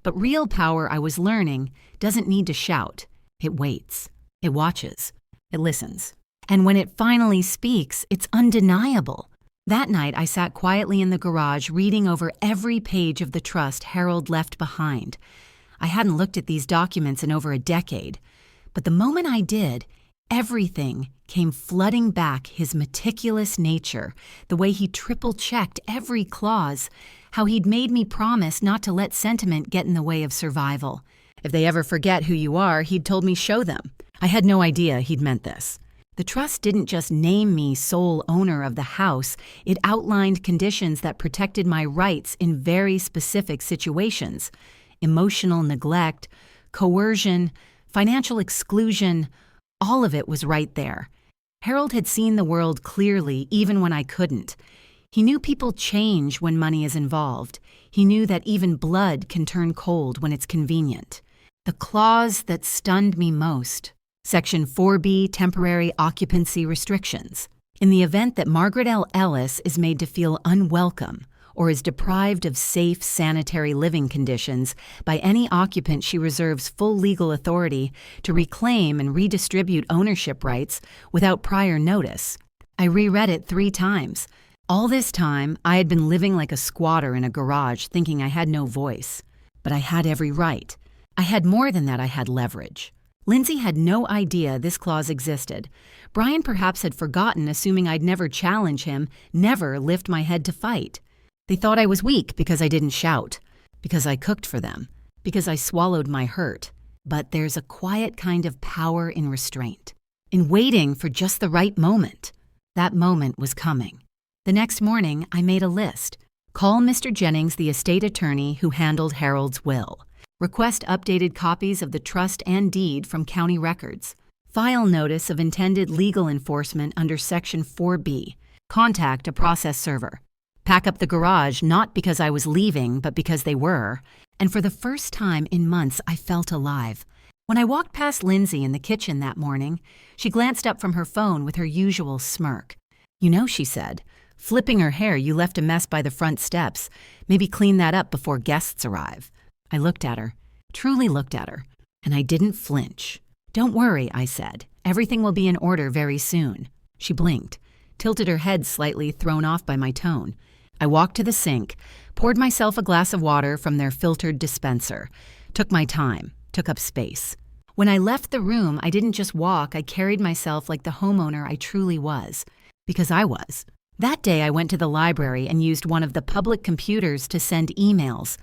But real power, I was learning, doesn't need to shout. It waits. It watches. It listens. And when it finally speaks, it's undeniable. That night, I sat quietly in the garage reading over every page of the trust Harold left behind. I hadn't looked at these documents in over a decade, but the moment I did, everything came flooding back: his meticulous nature, the way he triple-checked every clause, how he'd made me promise not to let sentiment get in the way of survival. If they ever forget who you are, he'd told me show them. I had no idea he'd meant this. The trust didn't just name me sole owner of the house, it outlined conditions that protected my rights in very specific situations: emotional neglect, coercion, financial exclusion. All of it was right there. Harold had seen the world clearly even when I couldn't. He knew people change when money is involved. He knew that even blood can turn cold when it's convenient. The clause that stunned me most: Section 4B, Temporary Occupancy Restrictions. In the event that Margaret L. Ellis is made to feel unwelcome or is deprived of safe, sanitary living conditions by any occupant, she reserves full legal authority to reclaim and redistribute ownership rights without prior notice. I reread it 3 times. All this time, I had been living like a squatter in a garage, thinking I had no voice. But I had every right. I had more than that, I had leverage. Lindsay had no idea this clause existed. Brian perhaps had forgotten, assuming I'd never challenge him, never lift my head to fight. They thought I was weak because I didn't shout, because I cooked for them, because I swallowed my hurt. But there's a quiet kind of power in restraint, in waiting for just the right moment. That moment was coming. The next morning, I made a list. Call Mr. Jennings, the estate attorney who handled Harold's will. Request updated copies of the trust and deed from county records. File notice of intended legal enforcement under Section 4B. Contact a process server. Pack up the garage, not because I was leaving, but because they were. And for the first time in months, I felt alive. When I walked past Lindsay in the kitchen that morning, she glanced up from her phone with her usual smirk. "You know," she said, "flipping her hair, you left a mess by the front steps. Maybe clean that up before guests arrive." I looked at her, truly looked at her, and I didn't flinch. "Don't worry," I said. "Everything will be in order very soon." She blinked, tilted her head slightly, thrown off by my tone. I walked to the sink, poured myself a glass of water from their filtered dispenser, took my time, took up space. When I left the room, I didn't just walk, I carried myself like the homeowner I truly was. Because I was. That day I went to the library and used one of the public computers to send emails.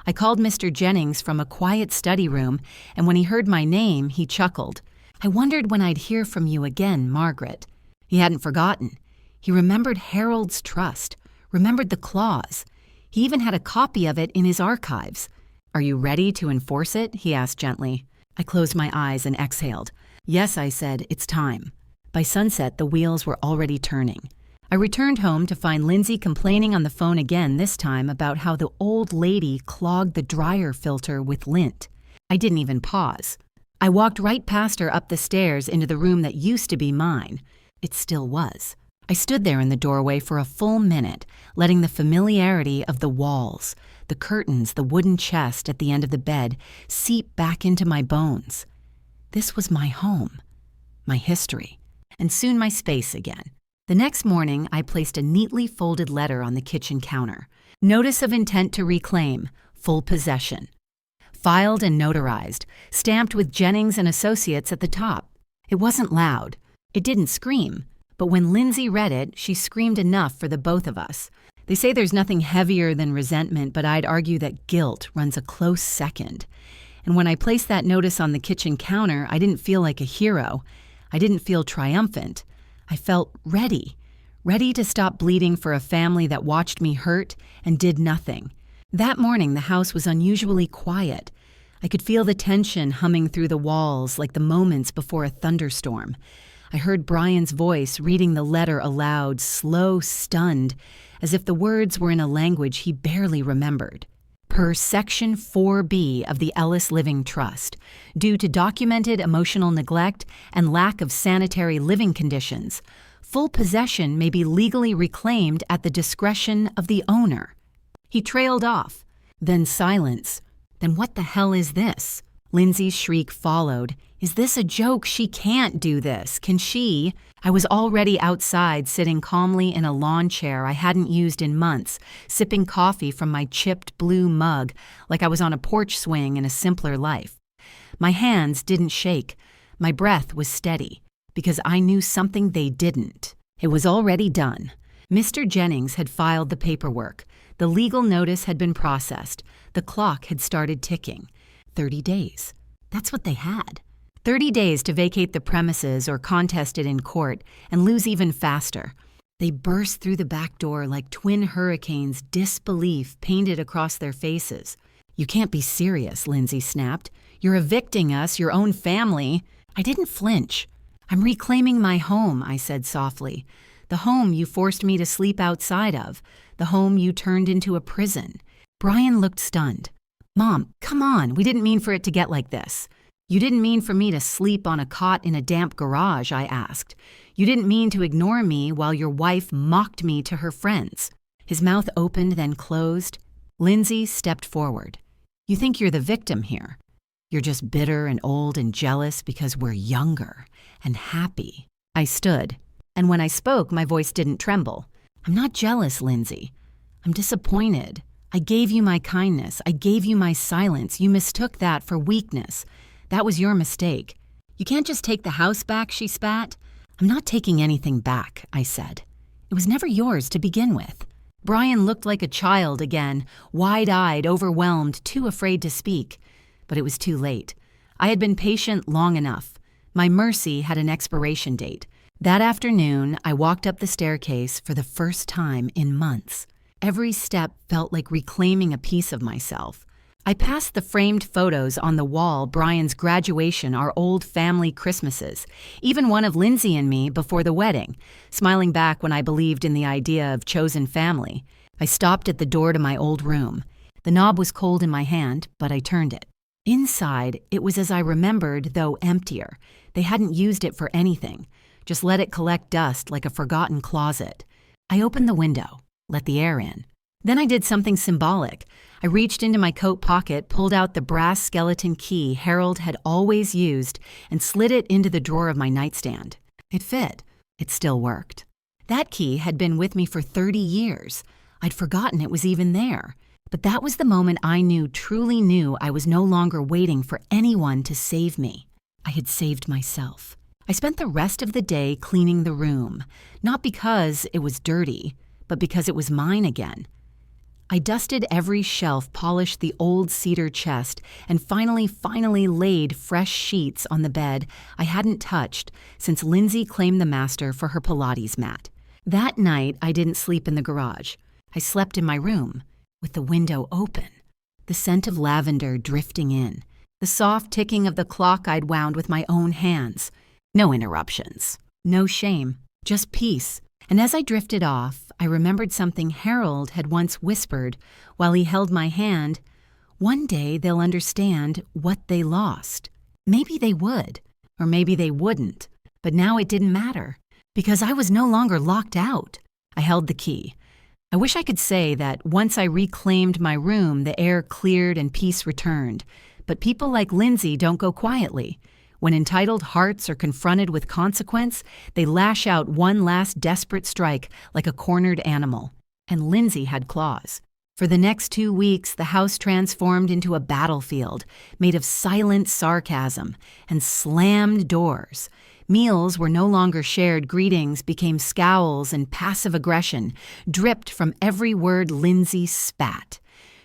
I called Mr. Jennings from a quiet study room, and when he heard my name, he chuckled. "I wondered when I'd hear from you again, Margaret." He hadn't forgotten. He remembered Harold's trust, remembered the clause. He even had a copy of it in his archives. "Are you ready to enforce it?" he asked gently. I closed my eyes and exhaled. "Yes," I said, "it's time." By sunset, the wheels were already turning. I returned home to find Lindsay complaining on the phone again, this time about how the old lady clogged the dryer filter with lint. I didn't even pause. I walked right past her up the stairs into the room that used to be mine. It still was. I stood there in the doorway for a full minute, letting the familiarity of the walls, the curtains, the wooden chest at the end of the bed seep back into my bones. This was my home, my history, and soon my space again. The next morning, I placed a neatly folded letter on the kitchen counter. Notice of intent to reclaim, full possession. Filed and notarized, stamped with Jennings and Associates at the top. It wasn't loud. It didn't scream. But when Lindsay read it, she screamed enough for the both of us. They say there's nothing heavier than resentment, but I'd argue that guilt runs a close second. And when I placed that notice on the kitchen counter, I didn't feel like a hero. I didn't feel triumphant. I felt ready to stop bleeding for a family that watched me hurt and did nothing. That morning, the house was unusually quiet. I could feel the tension humming through the walls like the moments before a thunderstorm. I heard Brian's voice reading the letter aloud, slow, stunned, as if the words were in a language he barely remembered. Per Section 4B of the Ellis Living Trust, due to documented emotional neglect and lack of sanitary living conditions, full possession may be legally reclaimed at the discretion of the owner. He trailed off. Then silence. Then what the hell is this? Lindsay's shriek followed. Is this a joke? She can't do this. Can she? I was already outside, sitting calmly in a lawn chair I hadn't used in months, sipping coffee from my chipped blue mug like I was on a porch swing in a simpler life. My hands didn't shake. My breath was steady, because I knew something they didn't. It was already done. Mr. Jennings had filed the paperwork. The legal notice had been processed. The clock had started ticking. 30 days. That's what they had. 30 days to vacate the premises or contest it in court and lose even faster. They burst through the back door like twin hurricanes, disbelief painted across their faces. "You can't be serious," Lindsay snapped. "You're evicting us, your own family." I didn't flinch. "I'm reclaiming my home," I said softly. "The home you forced me to sleep outside of. The home you turned into a prison." Brian looked stunned. "Mom, come on, we didn't mean for it to get like this." "You didn't mean for me to sleep on a cot in a damp garage," I asked. "You didn't mean to ignore me while your wife mocked me to her friends." His mouth opened, then closed. Lindsay stepped forward. "You think you're the victim here. You're just bitter and old and jealous because we're younger and happy." I stood, and when I spoke, my voice didn't tremble. "I'm not jealous, Lindsay. I'm disappointed. I gave you my kindness. I gave you my silence. You mistook that for weakness. That was your mistake. You can't just take the house back," she spat. "I'm not taking anything back," I said. "It was never yours to begin with." Brian looked like a child again, wide-eyed, overwhelmed, too afraid to speak. But it was too late. I had been patient long enough. My mercy had an expiration date. That afternoon, I walked up the staircase for the first time in months. Every step felt like reclaiming a piece of myself. I passed the framed photos on the wall, Brian's graduation, our old family Christmases, even one of Lindsay and me before the wedding, smiling back when I believed in the idea of chosen family. I stopped at the door to my old room. The knob was cold in my hand, but I turned it. Inside, it was as I remembered, though emptier. They hadn't used it for anything, just let it collect dust like a forgotten closet. I opened the window, let the air in. Then I did something symbolic. I reached into my coat pocket, pulled out the brass skeleton key Harold had always used, and slid it into the drawer of my nightstand. It fit. It still worked. That key had been with me for 30 years. I'd forgotten it was even there. But that was the moment I truly knew I was no longer waiting for anyone to save me. I had saved myself. I spent the rest of the day cleaning the room, not because it was dirty, but because it was mine again. I dusted every shelf, polished the old cedar chest, and finally laid fresh sheets on the bed I hadn't touched since Lindsay claimed the master for her Pilates mat. That night, I didn't sleep in the garage. I slept in my room, with the window open, the scent of lavender drifting in, the soft ticking of the clock I'd wound with my own hands. No interruptions, no shame, just peace. And as I drifted off, I remembered something Harold had once whispered while he held my hand. One day they'll understand what they lost. Maybe they would, or maybe they wouldn't. But now it didn't matter, because I was no longer locked out. I held the key. I wish I could say that once I reclaimed my room, the air cleared and peace returned. But people like Lindsay don't go quietly. When entitled hearts are confronted with consequence, they lash out one last desperate strike like a cornered animal. And Lindsay had claws. For the next 2 weeks, the house transformed into a battlefield made of silent sarcasm and slammed doors. Meals were no longer shared greetings, became scowls, and passive aggression dripped from every word Lindsay spat.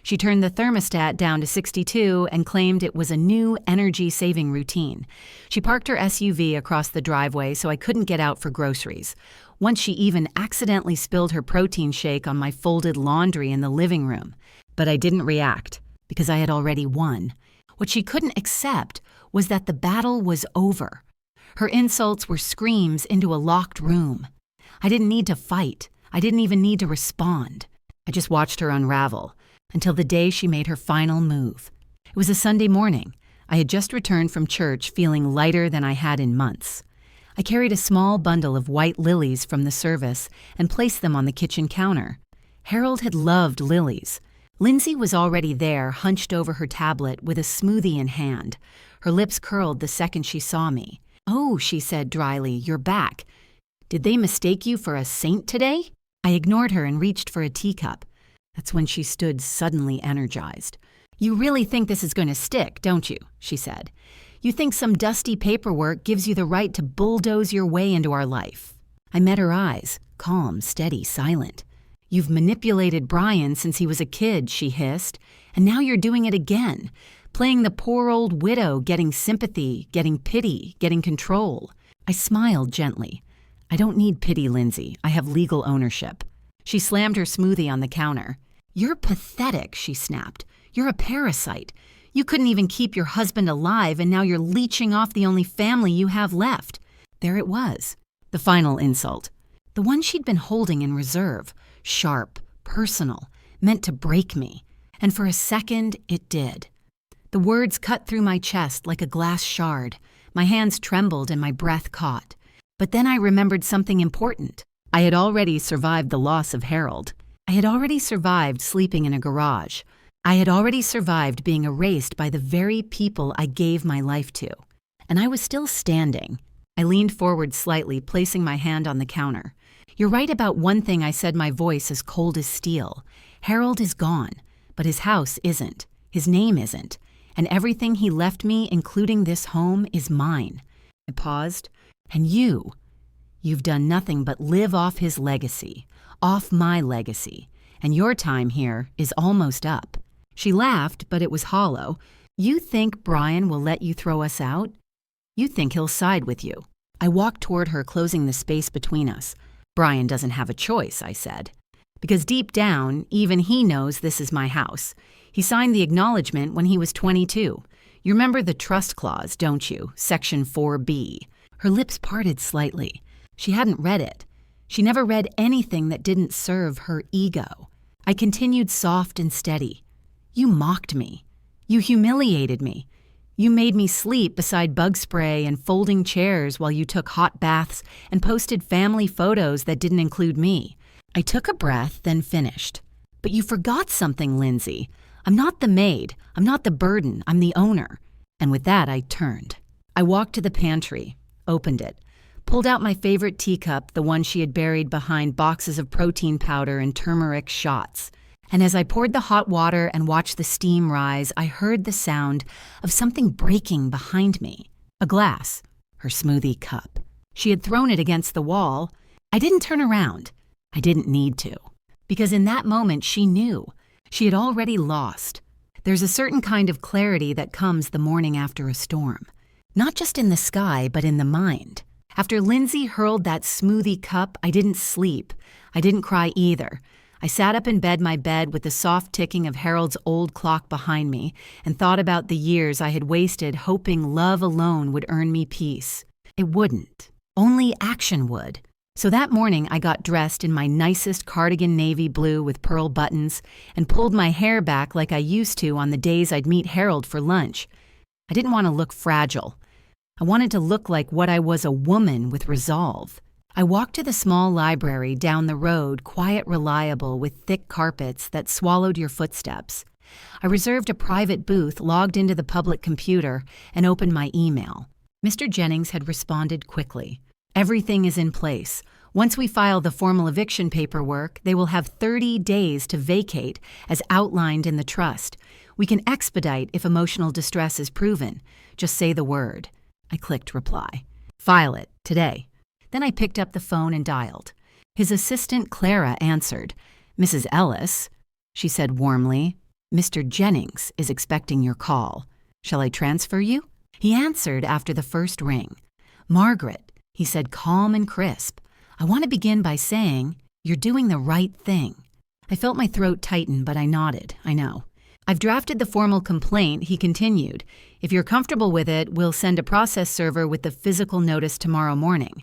She turned the thermostat down to 62 and claimed it was a new energy-saving routine. She parked her SUV across the driveway so I couldn't get out for groceries. Once she even accidentally spilled her protein shake on my folded laundry in the living room. But I didn't react, because I had already won. What she couldn't accept was that the battle was over. Her insults were screams into a locked room. I didn't need to fight. I didn't even need to respond. I just watched her unravel, until the day she made her final move. It was a Sunday morning. I had just returned from church feeling lighter than I had in months. I carried a small bundle of white lilies from the service and placed them on the kitchen counter. Harold had loved lilies. Lindsay was already there, hunched over her tablet with a smoothie in hand. Her lips curled the second she saw me. "Oh," she said dryly, "you're back. Did they mistake you for a saint today? I ignored her and reached for a teacup. That's when she stood suddenly energized. You really think this is going to stick, don't you? She said. You think some dusty paperwork gives you the right to bulldoze your way into our life? I met her eyes, calm, steady, silent. You've manipulated Brian since he was a kid, she hissed, and now you're doing it again, playing the poor old widow, getting sympathy, getting pity, getting control. I smiled gently. I don't need pity, Lindsay. I have legal ownership. She slammed her smoothie on the counter. You're pathetic, she snapped. You're a parasite. You couldn't even keep your husband alive, and now you're leeching off the only family you have left. There it was, the final insult. The one she'd been holding in reserve, sharp, personal, meant to break me. And for a second, it did. The words cut through my chest like a glass shard. My hands trembled and my breath caught. But then I remembered something important. I had already survived the loss of Harold. I had already survived sleeping in a garage. I had already survived being erased by the very people I gave my life to. And I was still standing. I leaned forward slightly, placing my hand on the counter. You're right about one thing, I said, my voice as cold as steel. Harold is gone, but his house isn't. His name isn't. And everything he left me, including this home, is mine. I paused. And you've done nothing but live off his legacy, off my legacy. And your time here is almost up. She laughed, but it was hollow. You think Brian will let you throw us out? You think he'll side with you. I walked toward her, closing the space between us. Brian doesn't have a choice, I said. Because deep down, even he knows this is my house. He signed the acknowledgement when he was 22. You remember the trust clause, don't you? Section 4B. Her lips parted slightly. She hadn't read it. She never read anything that didn't serve her ego. I continued soft and steady. You mocked me. You humiliated me. You made me sleep beside bug spray and folding chairs while you took hot baths and posted family photos that didn't include me. I took a breath, then finished. But you forgot something, Lindsay. I'm not the maid. I'm not the burden. I'm the owner. And with that, I turned. I walked to the pantry, opened it, pulled out my favorite teacup, the one she had buried behind boxes of protein powder and turmeric shots. And as I poured the hot water and watched the steam rise, I heard the sound of something breaking behind me. A glass, her smoothie cup. She had thrown it against the wall. I didn't turn around. I didn't need to. Because in that moment, she knew. She had already lost. There's a certain kind of clarity that comes the morning after a storm. Not just in the sky, but in the mind. After Lindsay hurled that smoothie cup, I didn't sleep. I didn't cry either. I sat up in my bed with the soft ticking of Harold's old clock behind me and thought about the years I had wasted hoping love alone would earn me peace. It wouldn't. Only action would. So that morning I got dressed in my nicest cardigan navy blue with pearl buttons and pulled my hair back like I used to on the days I'd meet Harold for lunch. I didn't want to look fragile. I wanted to look like what I was, a woman with resolve. I walked to the small library down the road, quiet, reliable, with thick carpets that swallowed your footsteps. I reserved a private booth, logged into the public computer, and opened my email. Mr. Jennings had responded quickly. Everything is in place. Once we file the formal eviction paperwork, they will have 30 days to vacate, as outlined in the trust. We can expedite if emotional distress is proven. Just say the word. I clicked reply. File it, today. Then I picked up the phone and dialed. His assistant, Clara, answered. Mrs. Ellis, she said warmly, Mr. Jennings is expecting your call. Shall I transfer you? He answered after the first ring. Margaret, he said, calm and crisp. I want to begin by saying, you're doing the right thing. I felt my throat tighten, but I nodded. I know. I've drafted the formal complaint, he continued. If you're comfortable with it, we'll send a process server with the physical notice tomorrow morning.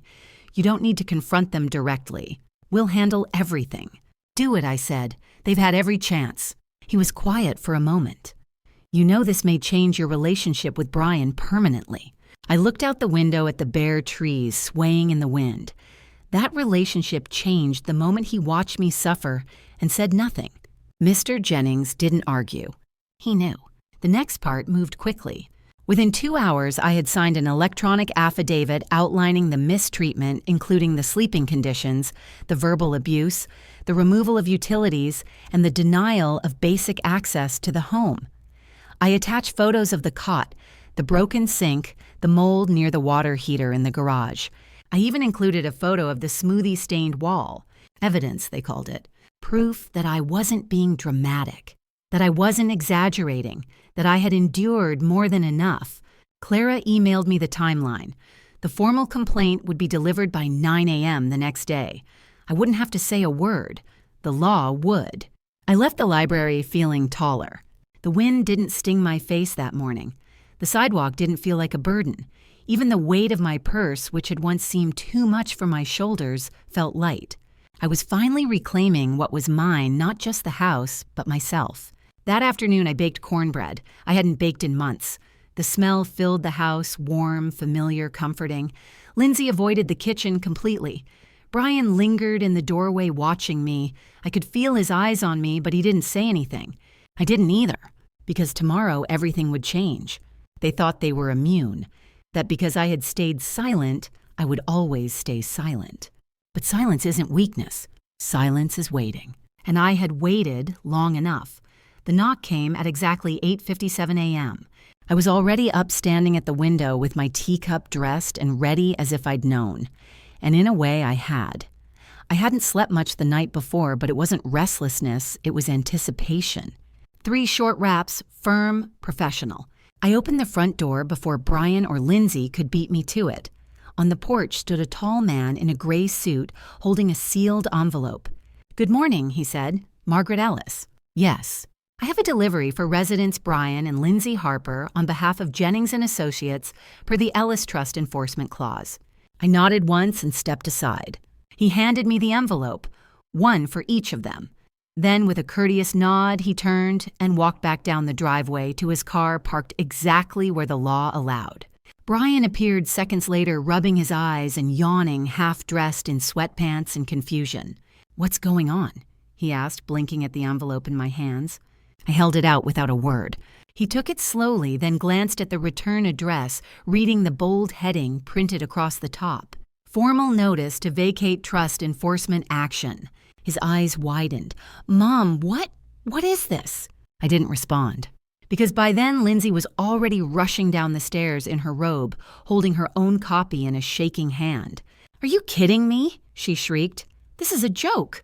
You don't need to confront them directly. We'll handle everything. Do it, I said. They've had every chance. He was quiet for a moment. You know this may change your relationship with Brian permanently. I looked out the window at the bare trees swaying in the wind. That relationship changed the moment he watched me suffer and said nothing. Mr. Jennings didn't argue. He knew. The next part moved quickly. Within 2 hours, I had signed an electronic affidavit outlining the mistreatment, including the sleeping conditions, the verbal abuse, the removal of utilities, and the denial of basic access to the home. I attached photos of the cot, the broken sink, the mold near the water heater in the garage. I even included a photo of the smoothie-stained wall. Evidence, they called it. Proof that I wasn't being dramatic, that I wasn't exaggerating, that I had endured more than enough. Clara emailed me the timeline. The formal complaint would be delivered by 9 a.m. the next day. I wouldn't have to say a word. The law would. I left the library feeling taller. The wind didn't sting my face that morning. The sidewalk didn't feel like a burden. Even the weight of my purse, which had once seemed too much for my shoulders, felt light. I was finally reclaiming what was mine, not just the house, but myself. That afternoon, I baked cornbread. I hadn't baked in months. The smell filled the house, warm, familiar, comforting. Lindsay avoided the kitchen completely. Brian lingered in the doorway watching me. I could feel his eyes on me, but he didn't say anything. I didn't either, because tomorrow everything would change. They thought they were immune, that because I had stayed silent, I would always stay silent. But silence isn't weakness. Silence is waiting. And I had waited long enough. The knock came at exactly 8:57 a.m. I was already up standing at the window with my teacup dressed and ready as if I'd known. And in a way, I had. I hadn't slept much the night before, but it wasn't restlessness, it was anticipation. 3 short raps, firm, professional. I opened the front door before Brian or Lindsay could beat me to it. On the porch stood a tall man in a gray suit holding a sealed envelope. "Good morning," he said. "Margaret Ellis." "Yes." "I have a delivery for residents Brian and Lindsay Harper on behalf of Jennings & Associates per the Ellis Trust Enforcement Clause." I nodded once and stepped aside. He handed me the envelope, one for each of them. Then, with a courteous nod, he turned and walked back down the driveway to his car parked exactly where the law allowed. Brian appeared seconds later, rubbing his eyes and yawning, half-dressed in sweatpants and confusion. "What's going on?" he asked, blinking at the envelope in my hands. I held it out without a word. He took it slowly, then glanced at the return address, reading the bold heading printed across the top. "Formal notice to vacate trust enforcement action." His eyes widened. "Mom, what is this?" I didn't respond. Because by then, Lindsay was already rushing down the stairs in her robe, holding her own copy in a shaking hand. "Are you kidding me?" she shrieked. "This is a joke."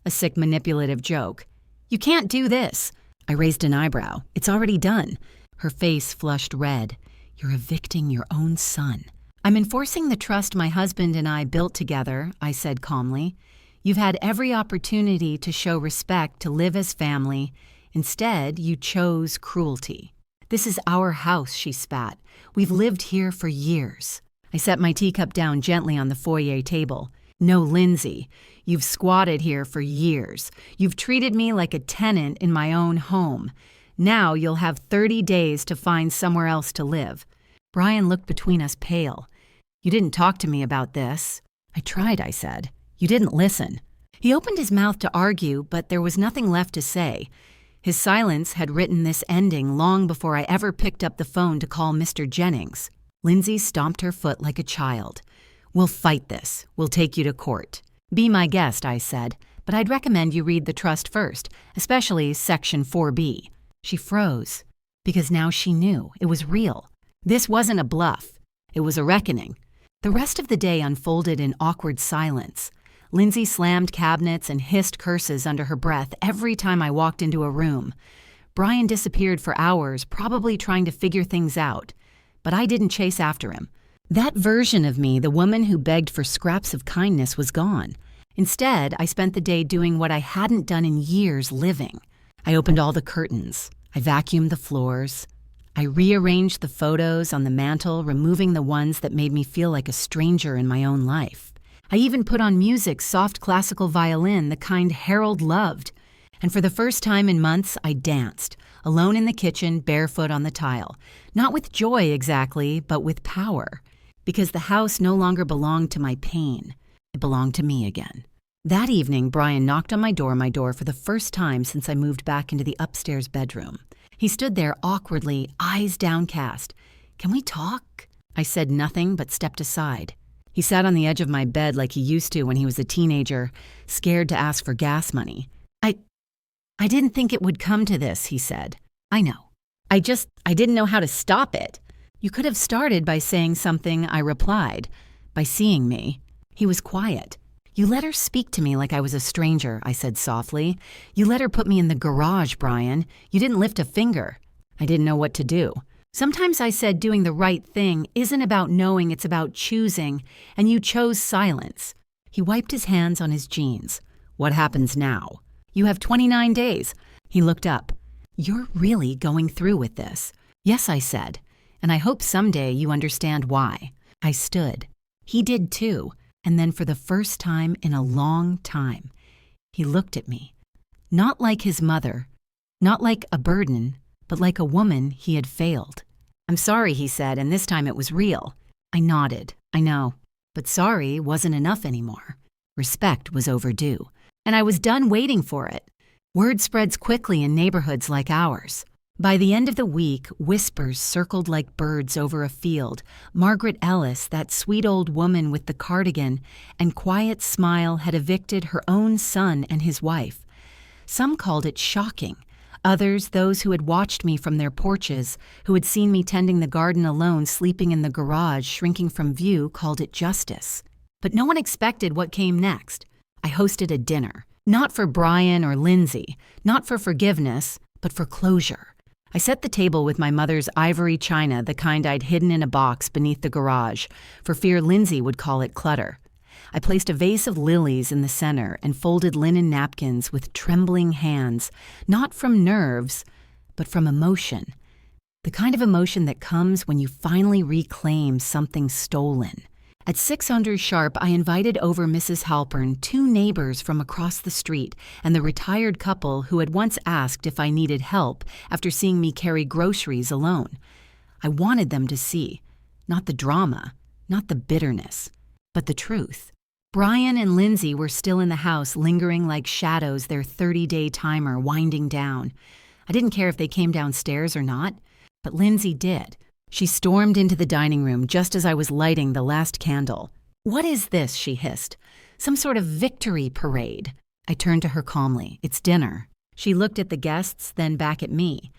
A sick, manipulative joke. "You can't do this." I raised an eyebrow. "It's already done." Her face flushed red. "You're evicting your own son." "I'm enforcing the trust my husband and I built together," I said calmly. "You've had every opportunity to show respect, to live as family. Instead, you chose cruelty." "This is our house," she spat. "We've lived here for years." I set my teacup down gently on the foyer table. "No, Lindsay, you've squatted here for years. You've treated me like a tenant in my own home. Now you'll have 30 days to find somewhere else to live." Brian looked between us pale. "You didn't talk to me about this." "I tried," I said. "You didn't listen." He opened his mouth to argue, but there was nothing left to say. His silence had written this ending long before I ever picked up the phone to call Mr. Jennings. Lindsay stomped her foot like a child. "We'll fight this. We'll take you to court." "Be my guest," I said, "but I'd recommend you read the trust first, especially Section 4B. She froze, because now she knew it was real. This wasn't a bluff. It was a reckoning. The rest of the day unfolded in awkward silence. Lindsay slammed cabinets and hissed curses under her breath every time I walked into a room. Brian disappeared for hours, probably trying to figure things out. But I didn't chase after him. That version of me, the woman who begged for scraps of kindness, was gone. Instead, I spent the day doing what I hadn't done in years, living. I opened all the curtains. I vacuumed the floors. I rearranged the photos on the mantel, removing the ones that made me feel like a stranger in my own life. I even put on music, soft classical violin, the kind Harold loved. And for the first time in months, I danced, alone in the kitchen, barefoot on the tile. Not with joy exactly, but with power. Because the house no longer belonged to my pain. It belonged to me again. That evening, Brian knocked on my door for the first time since I moved back into the upstairs bedroom. He stood there awkwardly, eyes downcast. Can we talk?" I said nothing but stepped aside. He sat on the edge of my bed like he used to when he was a teenager, scared to ask for gas money. I didn't think it would come to this," he said. "I know. I didn't know how to stop it." "You could have started by saying something," I replied, "by seeing me." He was quiet. "You let her speak to me like I was a stranger," I said softly. "You let her put me in the garage, Brian. You didn't lift a finger." I didn't know what to do. Sometimes I said doing the right thing isn't about knowing, it's about choosing, and you chose silence. He wiped his hands on his jeans. "What happens now?" "You have 29 days. He looked up. "You're really going through with this." "Yes," I said, "and I hope someday you understand why." I stood. He did too, and then for the first time in a long time, he looked at me. Not like his mother, not like a burden, but like a woman he had failed. "I'm sorry," he said, and this time it was real. I nodded. "I know. But sorry wasn't enough anymore. Respect was overdue. And I was done waiting for it." Word spreads quickly in neighborhoods like ours. By the end of the week, whispers circled like birds over a field. Margaret Ellis, that sweet old woman with the cardigan and quiet smile, had evicted her own son and his wife. Some called it shocking. Others, those who had watched me from their porches, who had seen me tending the garden alone, sleeping in the garage, shrinking from view, called it justice. But no one expected what came next. I hosted a dinner. Not for Brian or Lindsay, not for forgiveness, but for closure. I set the table with my mother's ivory china, the kind I'd hidden in a box beneath the garage, for fear Lindsay would call it clutter. I placed a vase of lilies in the center and folded linen napkins with trembling hands, not from nerves, but from emotion. The kind of emotion that comes when you finally reclaim something stolen. At 6 under sharp, I invited over Mrs. Halpern, 2 neighbors from across the street, and the retired couple who had once asked if I needed help after seeing me carry groceries alone. I wanted them to see, not the drama, not the bitterness, but the truth. Brian and Lindsay were still in the house, lingering like shadows, their 30-day timer winding down. I didn't care if they came downstairs or not, but Lindsay did. She stormed into the dining room just as I was lighting the last candle. "What is this?" she hissed. "Some sort of victory parade." I turned to her calmly. "It's dinner." She looked at the guests, then back at me.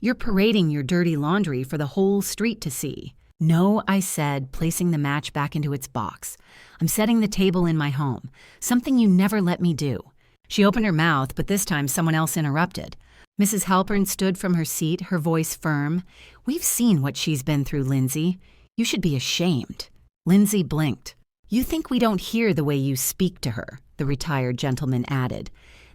"You're parading your dirty laundry for the whole street to see." "No," I said, placing the match back into its box. "I'm setting the table in my home, something you never let me do." She opened her mouth, but this time someone else interrupted. Mrs. Halpern stood from her seat, her voice firm. "We've seen what she's been through, Lindsay. You should be ashamed." Lindsay blinked. "You think we don't hear the way you speak to her," the retired gentleman added.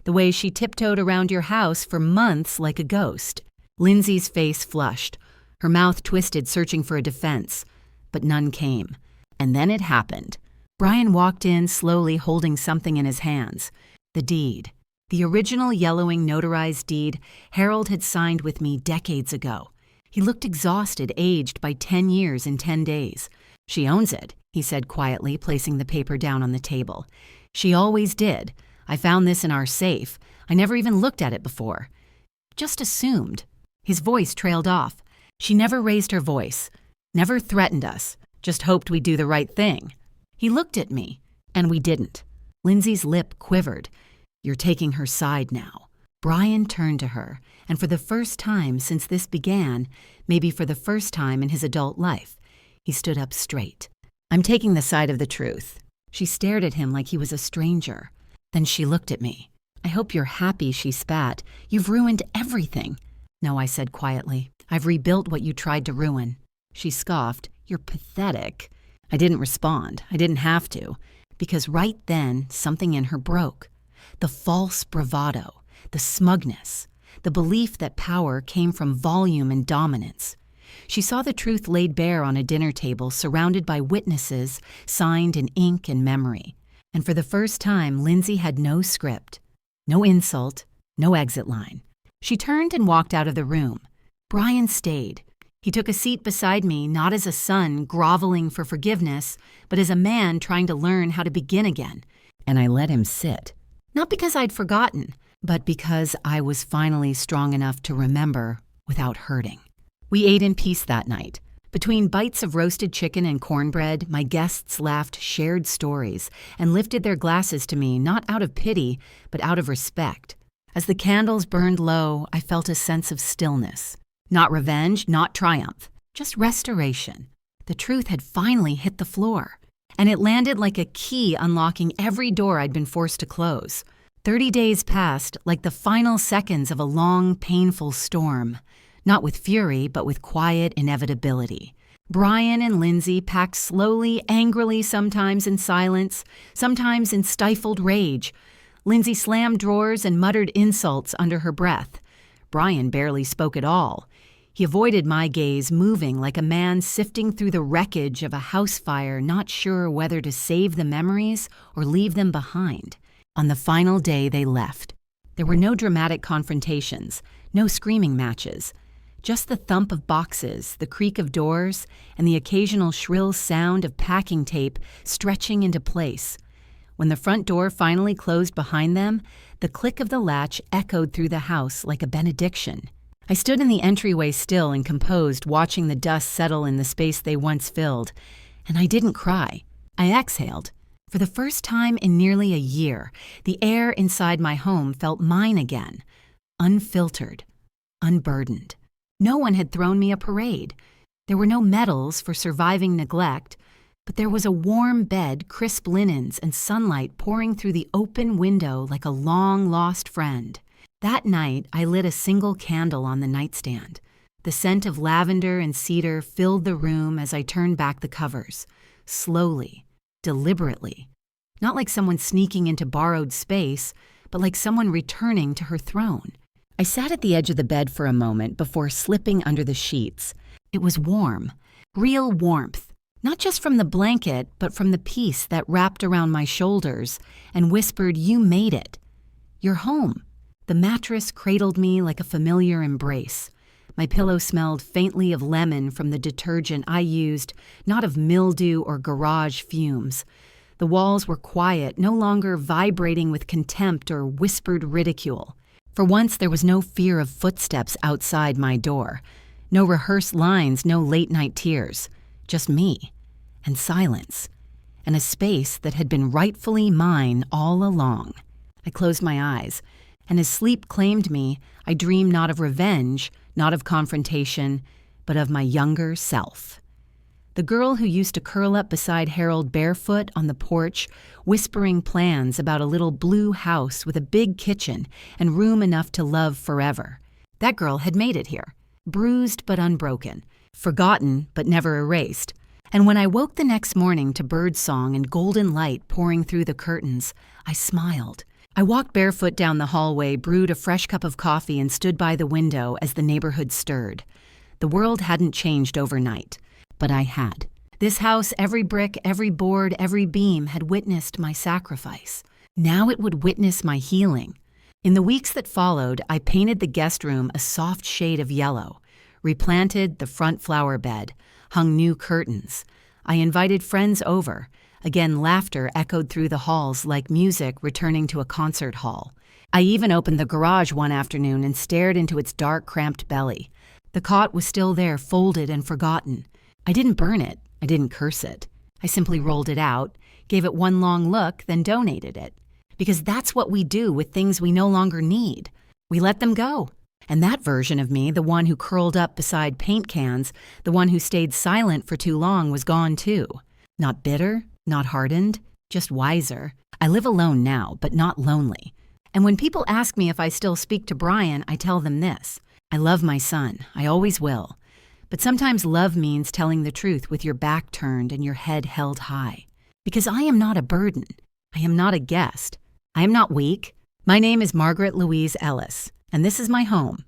"The way she tiptoed around your house for months like a ghost." Lindsay's face flushed. Her mouth twisted, searching for a defense. But none came. And then it happened. Brian walked in slowly, holding something in his hands. The deed. The original yellowing notarized deed Harold had signed with me decades ago. He looked exhausted, aged by 10 years in 10 days. "She owns it," he said quietly, placing the paper down on the table. "She always did. I found this in our safe. I never even looked at it before. Just assumed." His voice trailed off. "She never raised her voice, never threatened us, just hoped we'd do the right thing." He looked at me, and we didn't. Lindsay's lip quivered. "You're taking her side now." Brian turned to her, and for the first time since this began, maybe for the first time in his adult life, he stood up straight. "I'm taking the side of the truth." She stared at him like he was a stranger. Then she looked at me. "I hope you're happy," she spat. "You've ruined everything." "No," I said quietly. "I've rebuilt what you tried to ruin." She scoffed. "You're pathetic." I didn't respond. I didn't have to, because right then something in her broke. The false bravado, the smugness, the belief that power came from volume and dominance. She saw the truth laid bare on a dinner table, surrounded by witnesses, signed in ink and memory. And for the first time, Lindsay had no script, no insult, no exit line. She turned and walked out of the room. Brian stayed. He took a seat beside me, not as a son groveling for forgiveness, but as a man trying to learn how to begin again. And I let him sit. Not because I'd forgotten, but because I was finally strong enough to remember without hurting. We ate in peace that night, Between bites of roasted chicken and cornbread, my guests laughed shared stories and lifted their glasses to me not out of pity, but out of respect. As the candles burned low, I felt a sense of stillness. Not revenge, not triumph, just restoration. The truth had finally hit the floor, and it landed like a key unlocking every door I'd been forced to close. 30 days passed like the final seconds of a long, painful storm. Not with fury, but with quiet inevitability. Brian and Lindsay packed slowly, angrily, sometimes in silence, sometimes in stifled rage. Lindsay slammed drawers and muttered insults under her breath. Brian barely spoke at all. He avoided my gaze, moving like a man sifting through the wreckage of a house fire, not sure whether to save the memories or leave them behind. On the final day, they left. There were no dramatic confrontations, no screaming matches. Just the thump of boxes, the creak of doors, and the occasional shrill sound of packing tape stretching into place. When the front door finally closed behind them, the click of the latch echoed through the house like a benediction. I stood in the entryway still and composed, watching the dust settle in the space they once filled, and I didn't cry. I exhaled. For the first time in nearly a year, the air inside my home felt mine again, unfiltered, unburdened. No one had thrown me a parade. There were no medals for surviving neglect, but there was a warm bed, crisp linens, and sunlight pouring through the open window like a long-lost friend. That night, I lit a single candle on the nightstand. The scent of lavender and cedar filled the room as I turned back the covers, slowly, deliberately. Not like someone sneaking into borrowed space, but like someone returning to her throne. I sat at the edge of the bed for a moment before slipping under the sheets. It was warm, real warmth, not just from the blanket, but from the piece that wrapped around my shoulders and whispered, "You made it. You're home." The mattress cradled me like a familiar embrace. My pillow smelled faintly of lemon from the detergent I used, not of mildew or garage fumes. The walls were quiet, no longer vibrating with contempt or whispered ridicule. For once, there was no fear of footsteps outside my door. No rehearsed lines, no late-night tears. Just me. And silence. And a space that had been rightfully mine all along. I closed my eyes, and as sleep claimed me, I dreamed not of revenge, not of confrontation, but of my younger self. The girl who used to curl up beside Harold barefoot on the porch, whispering plans about a little blue house with a big kitchen and room enough to love forever. That girl had made it here, bruised but unbroken, forgotten but never erased. And when I woke the next morning to birdsong and golden light pouring through the curtains, I smiled. I walked barefoot down the hallway, brewed a fresh cup of coffee, and stood by the window as the neighborhood stirred. The world hadn't changed overnight. But I had. This house, every brick, every board, every beam had witnessed my sacrifice. Now it would witness my healing. In the weeks that followed, I painted the guest room a soft shade of yellow, replanted the front flower bed, hung new curtains. I invited friends over. Again, laughter echoed through the halls like music returning to a concert hall. I even opened the garage one afternoon and stared into its dark, cramped belly. The cot was still there, folded and forgotten. I didn't burn it. I didn't curse it. I simply rolled it out, gave it one long look, then donated it. Because that's what we do with things we no longer need. We let them go. And that version of me, the one who curled up beside paint cans, the one who stayed silent for too long, was gone too. Not bitter, not hardened, just wiser. I live alone now, but not lonely. And when people ask me if I still speak to Brian, I tell them this. I love my son. I always will. But sometimes love means telling the truth with your back turned and your head held high. Because I am not a burden. I am not a guest. I am not weak. My name is Margaret Louise Ellis, and this is my home.